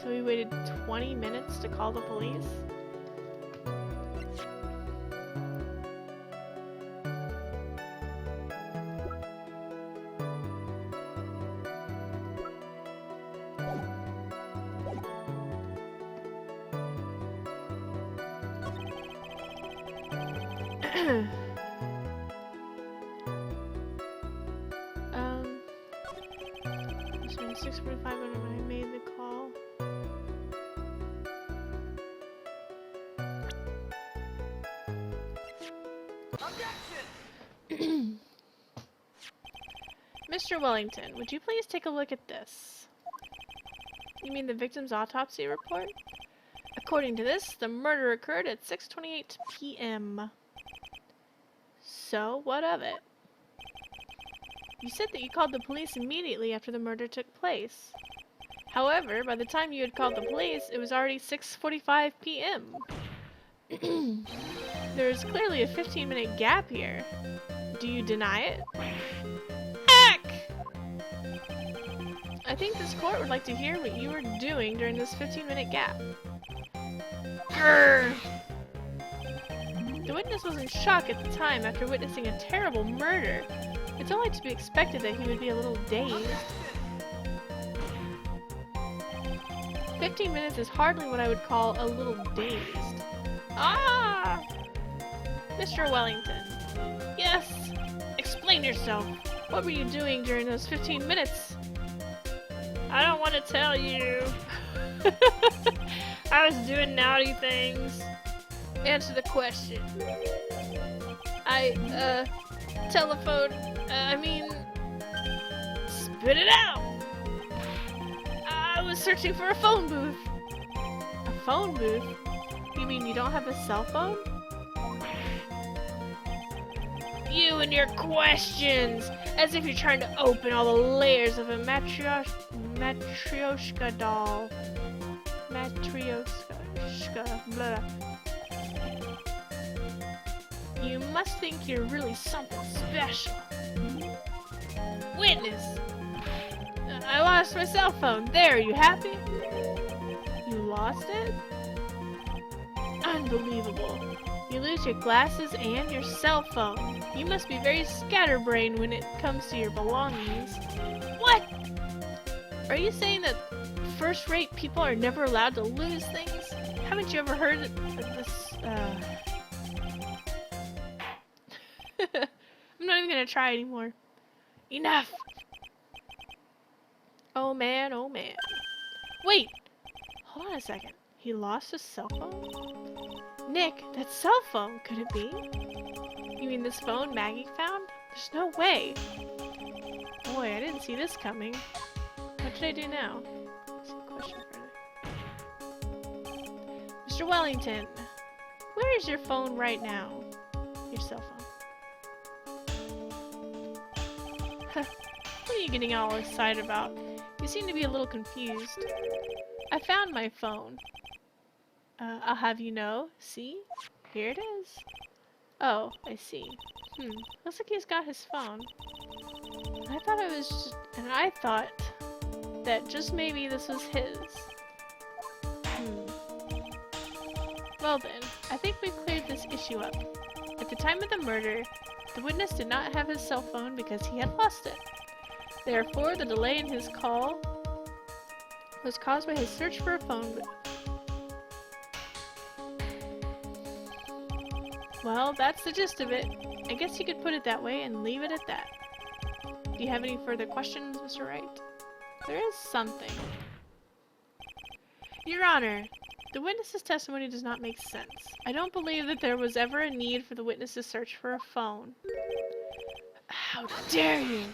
So we waited 20 minutes to call the police? So 6:45 when I made the call. Mr. Wellington, would you please take a look at this? You mean the victim's autopsy report? According to this, the murder occurred at 6:28 p.m. So, what of it? You said that you called the police immediately after the murder took place. However, by the time you had called the police, it was already 6:45 p.m. There is clearly a 15-minute gap here. Do you deny it? Heck! I think this court would like to hear what you were doing during this 15-minute gap. Grrr! The witness was in shock at the time after witnessing a terrible murder. It's only to be expected that he would be a little dazed. 15 minutes is hardly what I would call a little dazed. Ah! Mr. Wellington. Yes! Explain yourself. What were you doing during those 15 minutes? I don't want to tell you. I was doing naughty things. Answer the question. Telephone, spit it out! I was searching for a phone booth. A phone booth? You mean you don't have a cell phone? You and your questions! As if you're trying to open all the layers of a matryoshka doll. Matryoshka, blah. You must think you're really something special. Witness! I lost my cell phone. There, you happy? You lost it? Unbelievable. You lose your glasses and your cell phone. You must be very scatterbrained when it comes to your belongings. What? Are you saying that first-rate people are never allowed to lose things? Haven't you ever heard of this, I'm not even gonna try anymore. Enough! Oh man, oh man. Wait! Hold on a second. He lost his cell phone? Nick, that cell phone, could it be? You mean this phone Maggie found? There's no way! Boy, I didn't see this coming. What should I do now? Question further. Mr. Wellington, where is your phone right now? Your cell phone. What are you getting all excited about? You seem to be a little confused. I found my phone. I'll have you know. See? Here it is. Oh, I see. Looks like he's got his phone. I thought that just maybe this was his. Well then, I think we've cleared this issue up. At the time of the murder, the witness did not have his cell phone because he had lost it. Therefore, the delay in his call was caused by his search for a phone booth. Well, that's the gist of it. I guess you could put it that way and leave it at that. Do you have any further questions, Mr. Wright? There is something. Your Honor, the witness's testimony does not make sense. I don't believe that there was ever a need for the witness to search for a phone. How dare you!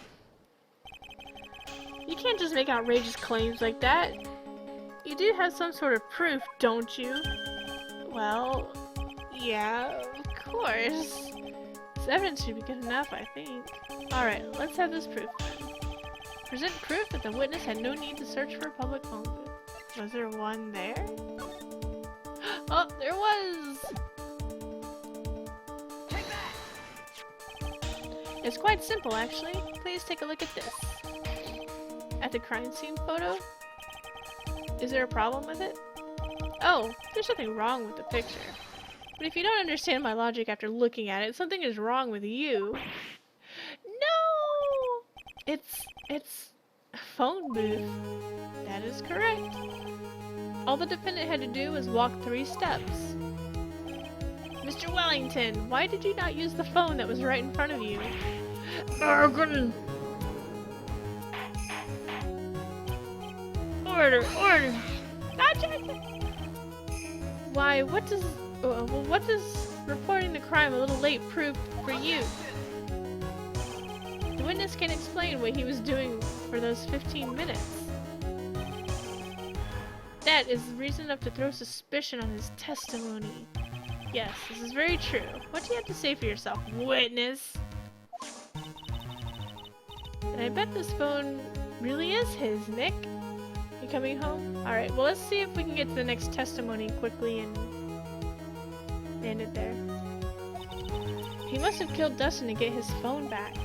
You can't just make outrageous claims like that. You do have some sort of proof, don't you? Well, yeah, of course. This evidence should be good enough, I think. Alright, let's have this proof then. Present proof that the witness had no need to search for a public phone booth. Was there one there? Oh, there was! It's quite simple, actually. Please take a look at this. At the crime scene photo? Is there a problem with it? Oh, there's nothing wrong with the picture. But if you don't understand my logic after looking at it, something is wrong with you. No! It's a phone booth. That is correct. All the defendant had to do was walk 3 steps. Mr. Wellington, why did you not use the phone that was right in front of you? Order! Why, what does reporting the crime a little late prove for you? The witness can explain what he was doing for those 15 minutes. That is reason enough to throw suspicion on his testimony. Yes, this is very true. What do you have to say for yourself, witness? And I bet this phone really is his, Nick. You coming home? Alright, well let's see if we can get to the next testimony quickly and end it there. He must have killed Dustin to get his phone back.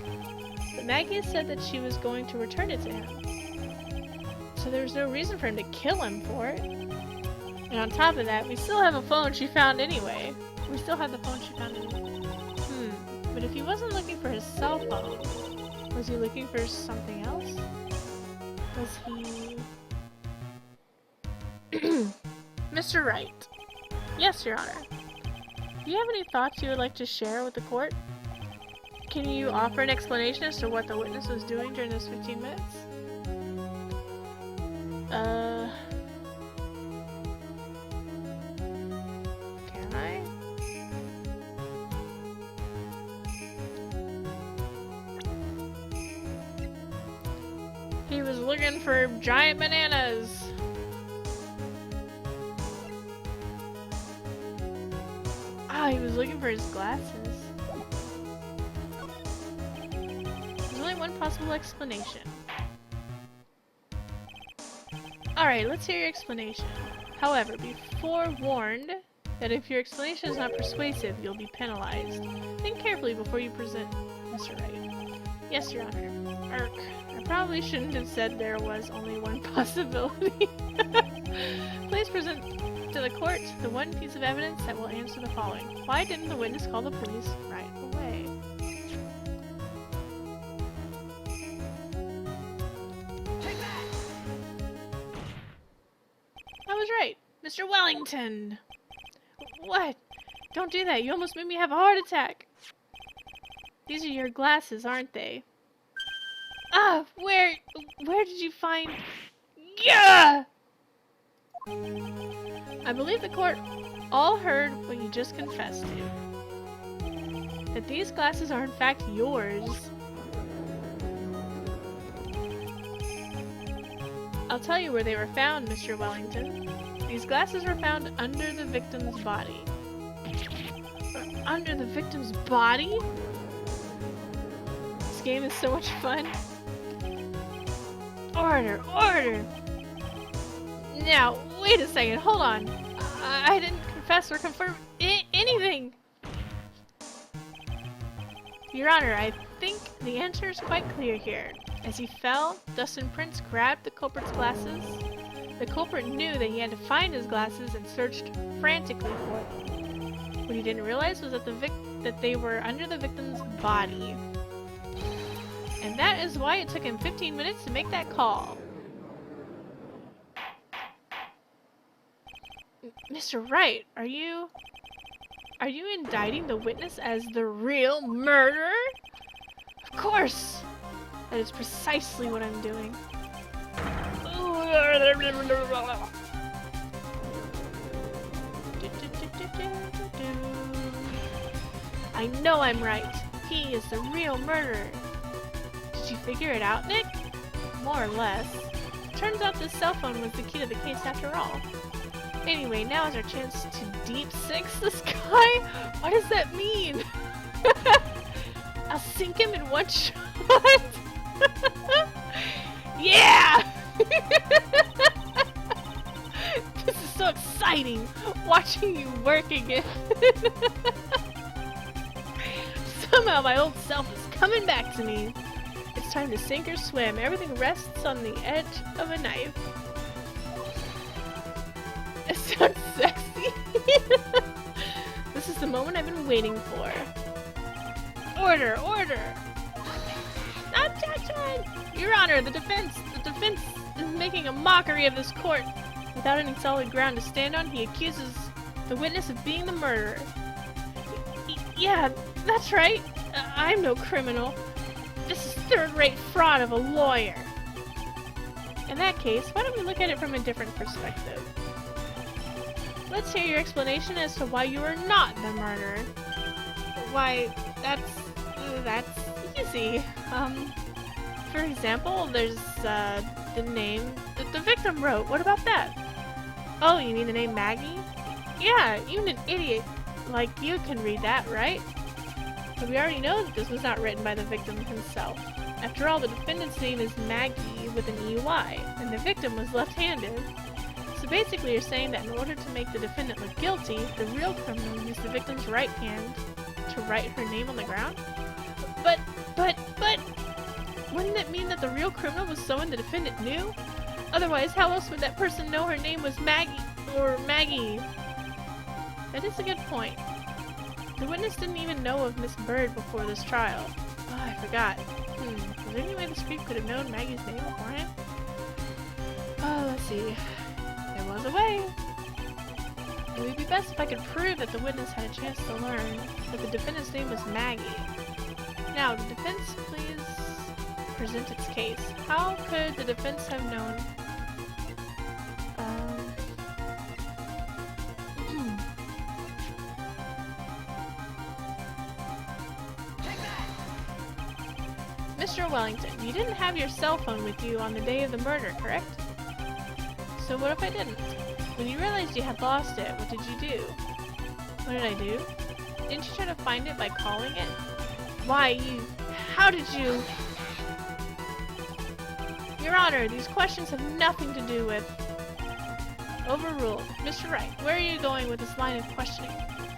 But Maggie said that she was going to return it to him. So there was no reason for him to kill him for it. And on top of that, we still have a phone she found anyway. We still have the phone she found anyway. But if he wasn't looking for his cell phone, was he looking for something else? Was he... Mr. Wright. Yes, Your Honor. Do you have any thoughts you would like to share with the court? Can you offer an explanation as to what the witness was doing during those 15 minutes? Can I? He was looking for giant bananas. Ah, he was looking for his glasses. There's only one possible explanation. Alright, let's hear your explanation. However, be forewarned that if your explanation is not persuasive, you'll be penalized. Think carefully before you present, Mr. Wright. Yes, Your Honor. Ark. I probably shouldn't have said there was only one possibility. Please present to the court the one piece of evidence that will answer the following. Why didn't the witness call the police right away? I was right, Mr. Wellington! What? Don't do that, you almost made me have a heart attack! These are your glasses, aren't they? Ah, where did you find... Yeah! I believe the court all heard what you just confessed to. That these glasses are in fact yours. I'll tell you where they were found, Mr. Wellington. These glasses were found under the victim's body. Under the victim's body? This game is so much fun. Order! Order! Now, wait a second, hold on. I didn't confess or confirm anything! Your Honor, I think the answer is quite clear here. As he fell, dust and prints grabbed the culprit's glasses. The culprit knew that he had to find his glasses and searched frantically for them. What he didn't realize was that they were under the victim's body. And that is why it took him 15 minutes to make that call. Mr. Wright, are you indicting the witness as the real murderer? Of course! That is precisely what I'm doing. I know I'm right. He is the real murderer. Did you figure it out, Nick? More or less. Turns out this cell phone was the key to the case after all. Anyway, now is our chance to deep six this guy? What does that mean? I'll sink him in one shot. Yeah! This is so exciting, watching you work again. Somehow my old self is coming back to me. It's time to sink or swim. Everything rests on the edge of a knife. It sounds sexy. This is the moment I've been waiting for. Order! Order! Objection! Your Honor, the defense is making a mockery of this court. Without any solid ground to stand on, he accuses the witness of being the murderer. Yeah, that's right. I'm no criminal. This is third-rate fraud of a lawyer. In that case, why don't we look at it from a different perspective? Let's hear your explanation as to why you are not the murderer. Why, that's easy. For example, there's the name that the victim wrote. What about that? Oh, you mean the name Maggie? Yeah, even an idiot like you can read that, right? But we already know that this was not written by the victim himself. After all, the defendant's name is Maggie with an EY, and the victim was left-handed. So basically you're saying that in order to make the defendant look guilty, the real criminal used the victim's right hand to write her name on the ground? But, wouldn't it mean that the real criminal was someone the defendant knew? Otherwise, how else would that person know her name was Maggie? Or Maggie? That is a good point. The witness didn't even know of Miss Bird before this trial. Oh, I forgot. Is there any way this creep could have known Maggie's name beforehand? Oh, let's see. There was a way. It would be best if I could prove that the witness had a chance to learn that the defendant's name was Maggie. Now, the defense please present its case. How could the defense have known? Mr. Wellington, you didn't have your cell phone with you on the day of the murder, correct? So what if I didn't? When you realized you had lost it, what did you do? What did I do? Didn't you try to find it by calling it? Why, how did you? Your Honor, these questions have nothing to do with... Overruled. Mr. Wright, where are you going with this line of questioning?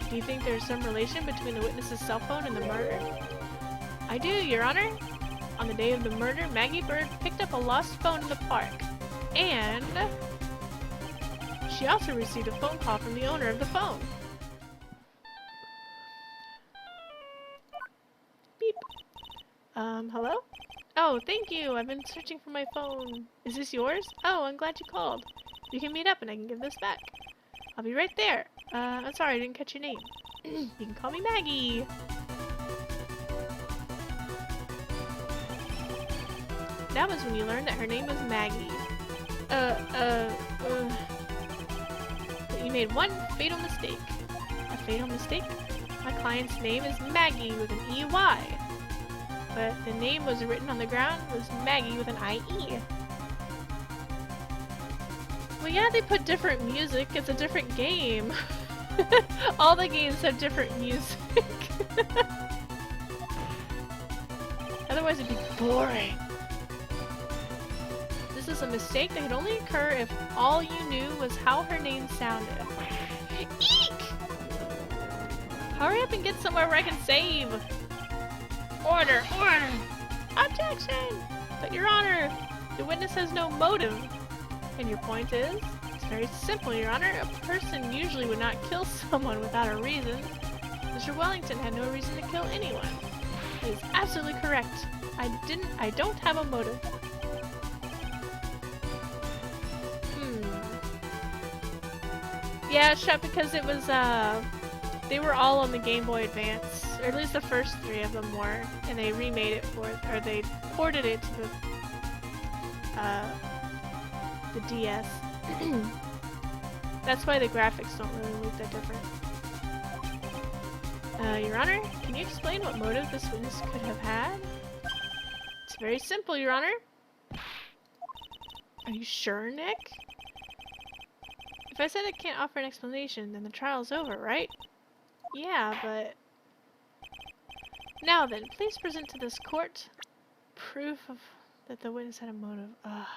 Do you think there's some relation between the witness's cell phone and the murder? I do, Your Honor. On the day of the murder, Maggie Bird picked up a lost phone in the park. And... she also received a phone call from the owner of the phone. Beep. Hello? Oh, thank you. I've been searching for my phone. Is this yours? Oh, I'm glad you called. You can meet up and I can give this back. I'll be right there. I'm sorry, I didn't catch your name. You can call me Maggie. That was when you learned that her name was Maggie. But you made one fatal mistake. A fatal mistake? My client's name is Maggie with an E-Y. But the name was written on the ground was Maggie with an I-E. Well, yeah, they put different music. It's a different game. All the games have different music. Otherwise it'd be boring. This is a mistake that could only occur if all you knew was how her name sounded. Eek! Hurry up and get somewhere where I can save! Order! Order! Objection! But Your Honor, the witness has no motive. And your point is? It's very simple, Your Honor. A person usually would not kill someone without a reason. Mr. Wellington had no reason to kill anyone. It is absolutely correct. I don't have a motive. Yeah, shut because it was, they were all on the Game Boy Advance, or at least the first 3 of them were, and they remade it for, or they ported it to the DS. That's why the graphics don't really look that different. Your Honor, can you explain what motive this witness could have had? It's very simple, Your Honor. Are you sure, Nick? If I said I can't offer an explanation, then the trial's over, right? Yeah, but... Now then, please present to this court proof of that the witness had a motive. Ugh.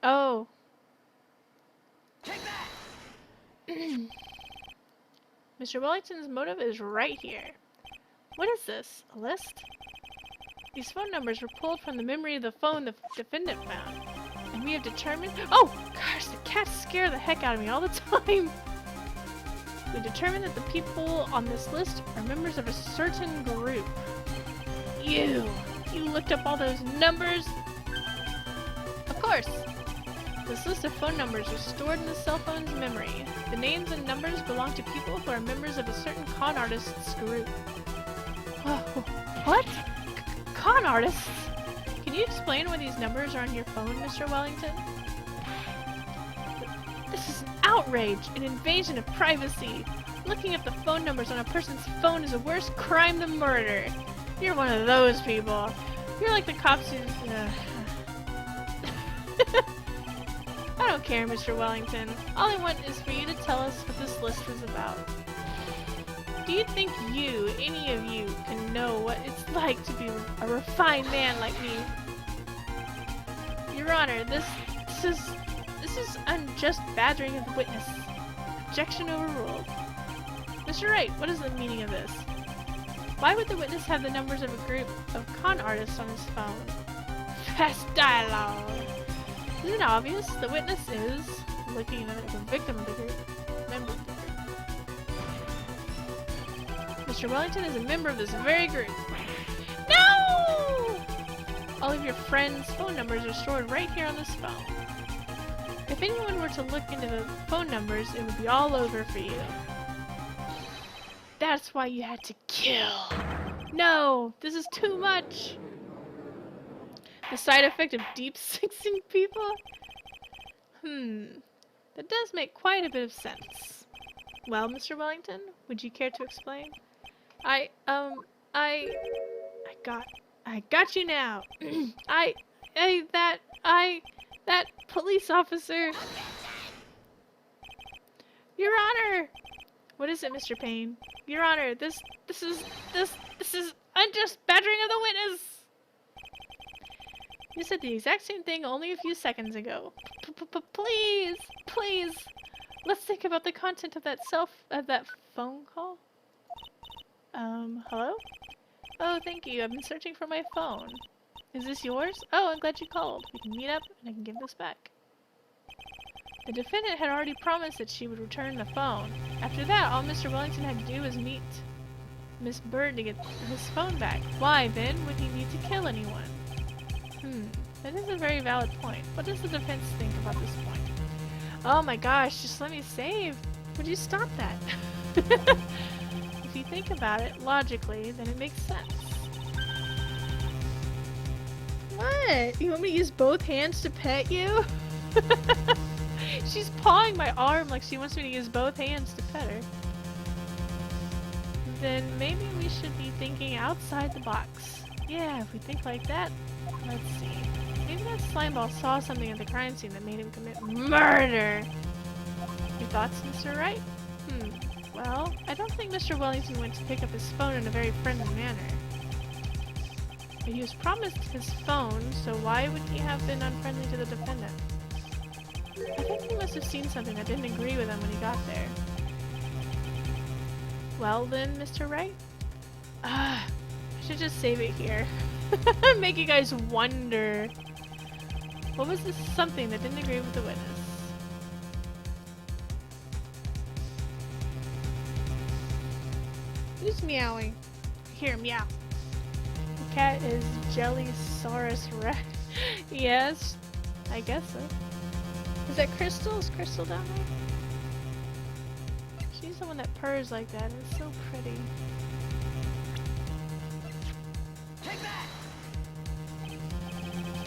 Oh. Take that! Mr. Wellington's motive is right here. What is this? A list? These phone numbers were pulled from the memory of the phone the defendant found. And we have determined— oh! Gosh, the cats scare the heck out of me all the time! We determined that the people on this list are members of a certain group. You looked up all those numbers? Of course! This list of phone numbers was stored in the cell phone's memory. The names and numbers belong to people who are members of a certain con artists group. Oh, what? Con artists? Can you explain why these numbers are on your phone, Mr. Wellington? This is an outrage, an invasion of privacy. Looking at the phone numbers on a person's phone is a worse crime than murder. You're one of those people. You're like the cops who... I don't care, Mr. Wellington. All I want is for you to tell us what this list is about. Do you think you, any of you, can know what it's like to be a refined man like me? Your Honor, this is unjust badgering of the witness. Objection overruled. Mr. Wright, what is the meaning of this? Why would the witness have the numbers of a group of con artists on his phone? Fast dialogue. Isn't it obvious? The witness is looking at the victim of the group. Member of the group. Mr. Wellington is a member of this very group. No! All of your friends' phone numbers are stored right here on this phone. If anyone were to look into the phone numbers, it would be all over for you. That's why you had to kill. No, this is too much. The side effect of deep-sixing people? That does make quite a bit of sense. Well, Mr. Wellington, would you care to explain? I got you now. That police officer. Your Honor! What is it, Mr. Payne? Your Honor, this is unjust badgering of the witness! You said the exact same thing only a few seconds ago. Please, let's think about the content of that phone call. Hello? Oh, thank you. I've been searching for my phone. Is this yours? Oh, I'm glad you called. We can meet up and I can give this back. The defendant had already promised that she would return the phone. After that, all Mr. Wellington had to do was meet Miss Bird to get his phone back. Why, then, would he need to kill anyone? That is a very valid point. What does the defense think about this point? Oh my gosh, just let me save. Would you stop that? If you think about it logically, then it makes sense. What? You want me to use both hands to pet you? She's pawing my arm like she wants me to use both hands to pet her. Then maybe we should be thinking outside the box. Yeah, if we think like that, let's see. Maybe that slimeball saw something at the crime scene that made him commit murder. Your thoughts, Mr. Wright? Well, I don't think Mr. Wellington went to pick up his phone in a very friendly manner. But he was promised his phone, so why would he have been unfriendly to the defendant? I think he must have seen something that didn't agree with him when he got there. Well then, Mr. Wright? I should just save it here. Make you guys wonder. What was this something that didn't agree with the witness? Who's meowing? Here, meow. The cat is Jellysaurus Rex. Yes, I guess so. Is that Crystal? Is Crystal down there? She's the one that purrs like that. It's so pretty. Take that!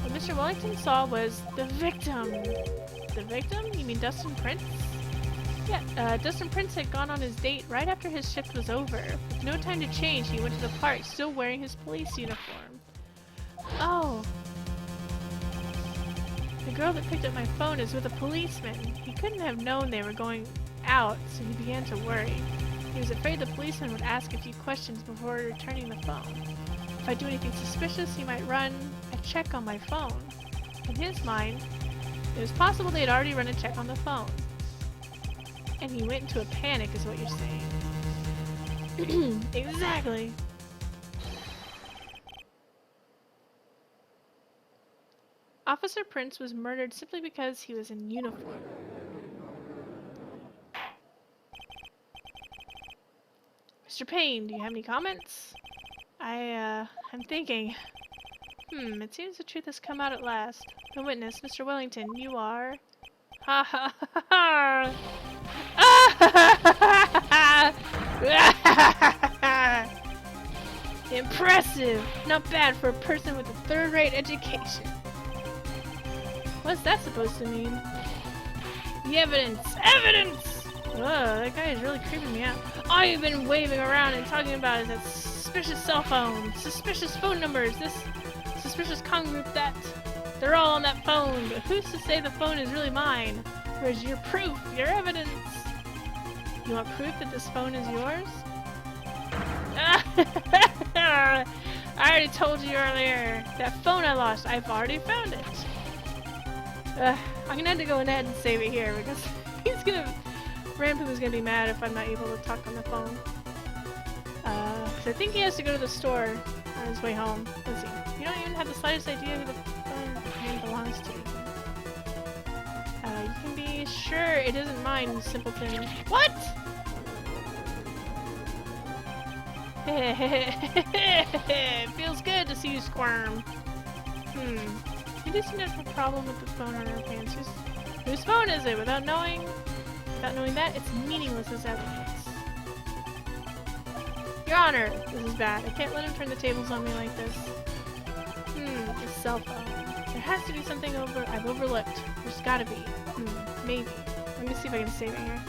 What Mr. Wellington saw was the victim. The victim? You mean Dustin Prince? Yeah, Dustin Prince had gone on his date right after his shift was over. With no time to change, he went to the park, still wearing his police uniform. Oh. The girl that picked up my phone is with a policeman. He couldn't have known they were going out, so he began to worry. He was afraid the policeman would ask a few questions before returning the phone. If I do anything suspicious, he might run a check on my phone. In his mind, it was possible they had already run a check on the phone. And he went into a panic, is what you're saying. Exactly. Officer Prince was murdered simply because he was in uniform. Mr. Payne, do you have any comments? I'm thinking. It seems the truth has come out at last. The witness, Mr. Wellington, you are... Ha ha ha ha! Impressive! Not bad for a person with a third-rate education. What's that supposed to mean? The evidence! Evidence! Ugh, that guy is really creeping me out. All you've been waving around and talking about is that suspicious cell phone, suspicious phone numbers, this suspicious con group, that... They're all on that phone, but who's to say the phone is really mine? Where's your proof? Your evidence? You want proof that this phone is yours? I already told you earlier. That phone I lost, I've already found it. I'm gonna have to go ahead and save it here because Rampu's gonna be mad if I'm not able to talk on the phone. Cause I think he has to go to the store on his way home. Let's see. You don't even have the slightest idea who the phone belongs to. You can be sure it isn't mine, you simpleton. What? It feels good to see you squirm. You just seem to have a problem with the phone on her pants. Whose phone is it? Without knowing that, it's meaningless as evidence. Your Honor, this is bad. I can't let him turn the tables on me like this. His cell phone. There has to be something I've overlooked. There's gotta be. Maybe. Let me see if I can save it here.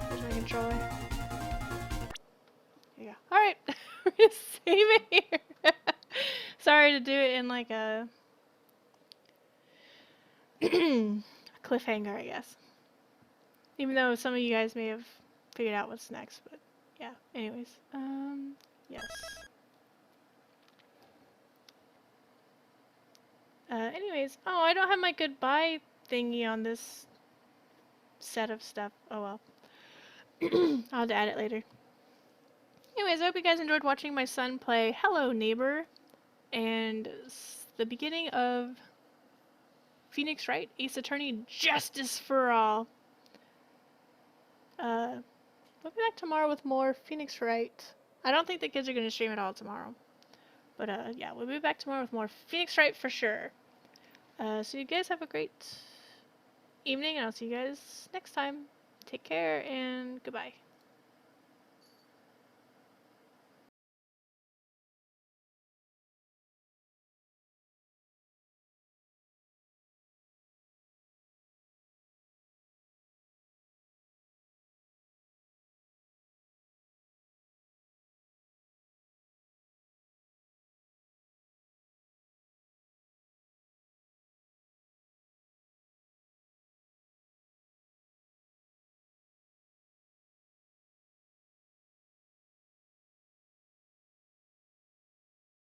Where's my controller? There you go. Alright, we're gonna save it here. Sorry to do it in like a cliffhanger, I guess. Even though some of you guys may have figured out what's next, but yeah. Anyways, yes. Anyways, oh, I don't have my goodbye thingy on this set of stuff. Oh well. I'll have to add it later. Anyways, I hope you guys enjoyed watching my son play Hello Neighbor and the beginning of Phoenix Wright, Ace Attorney, Justice for All. We'll be back tomorrow with more Phoenix Wright. I don't think the kids are going to stream it all tomorrow. But yeah, we'll be back tomorrow with more Phoenix Wright for sure. So you guys have a great evening, and I'll see you guys next time. Take care, and goodbye.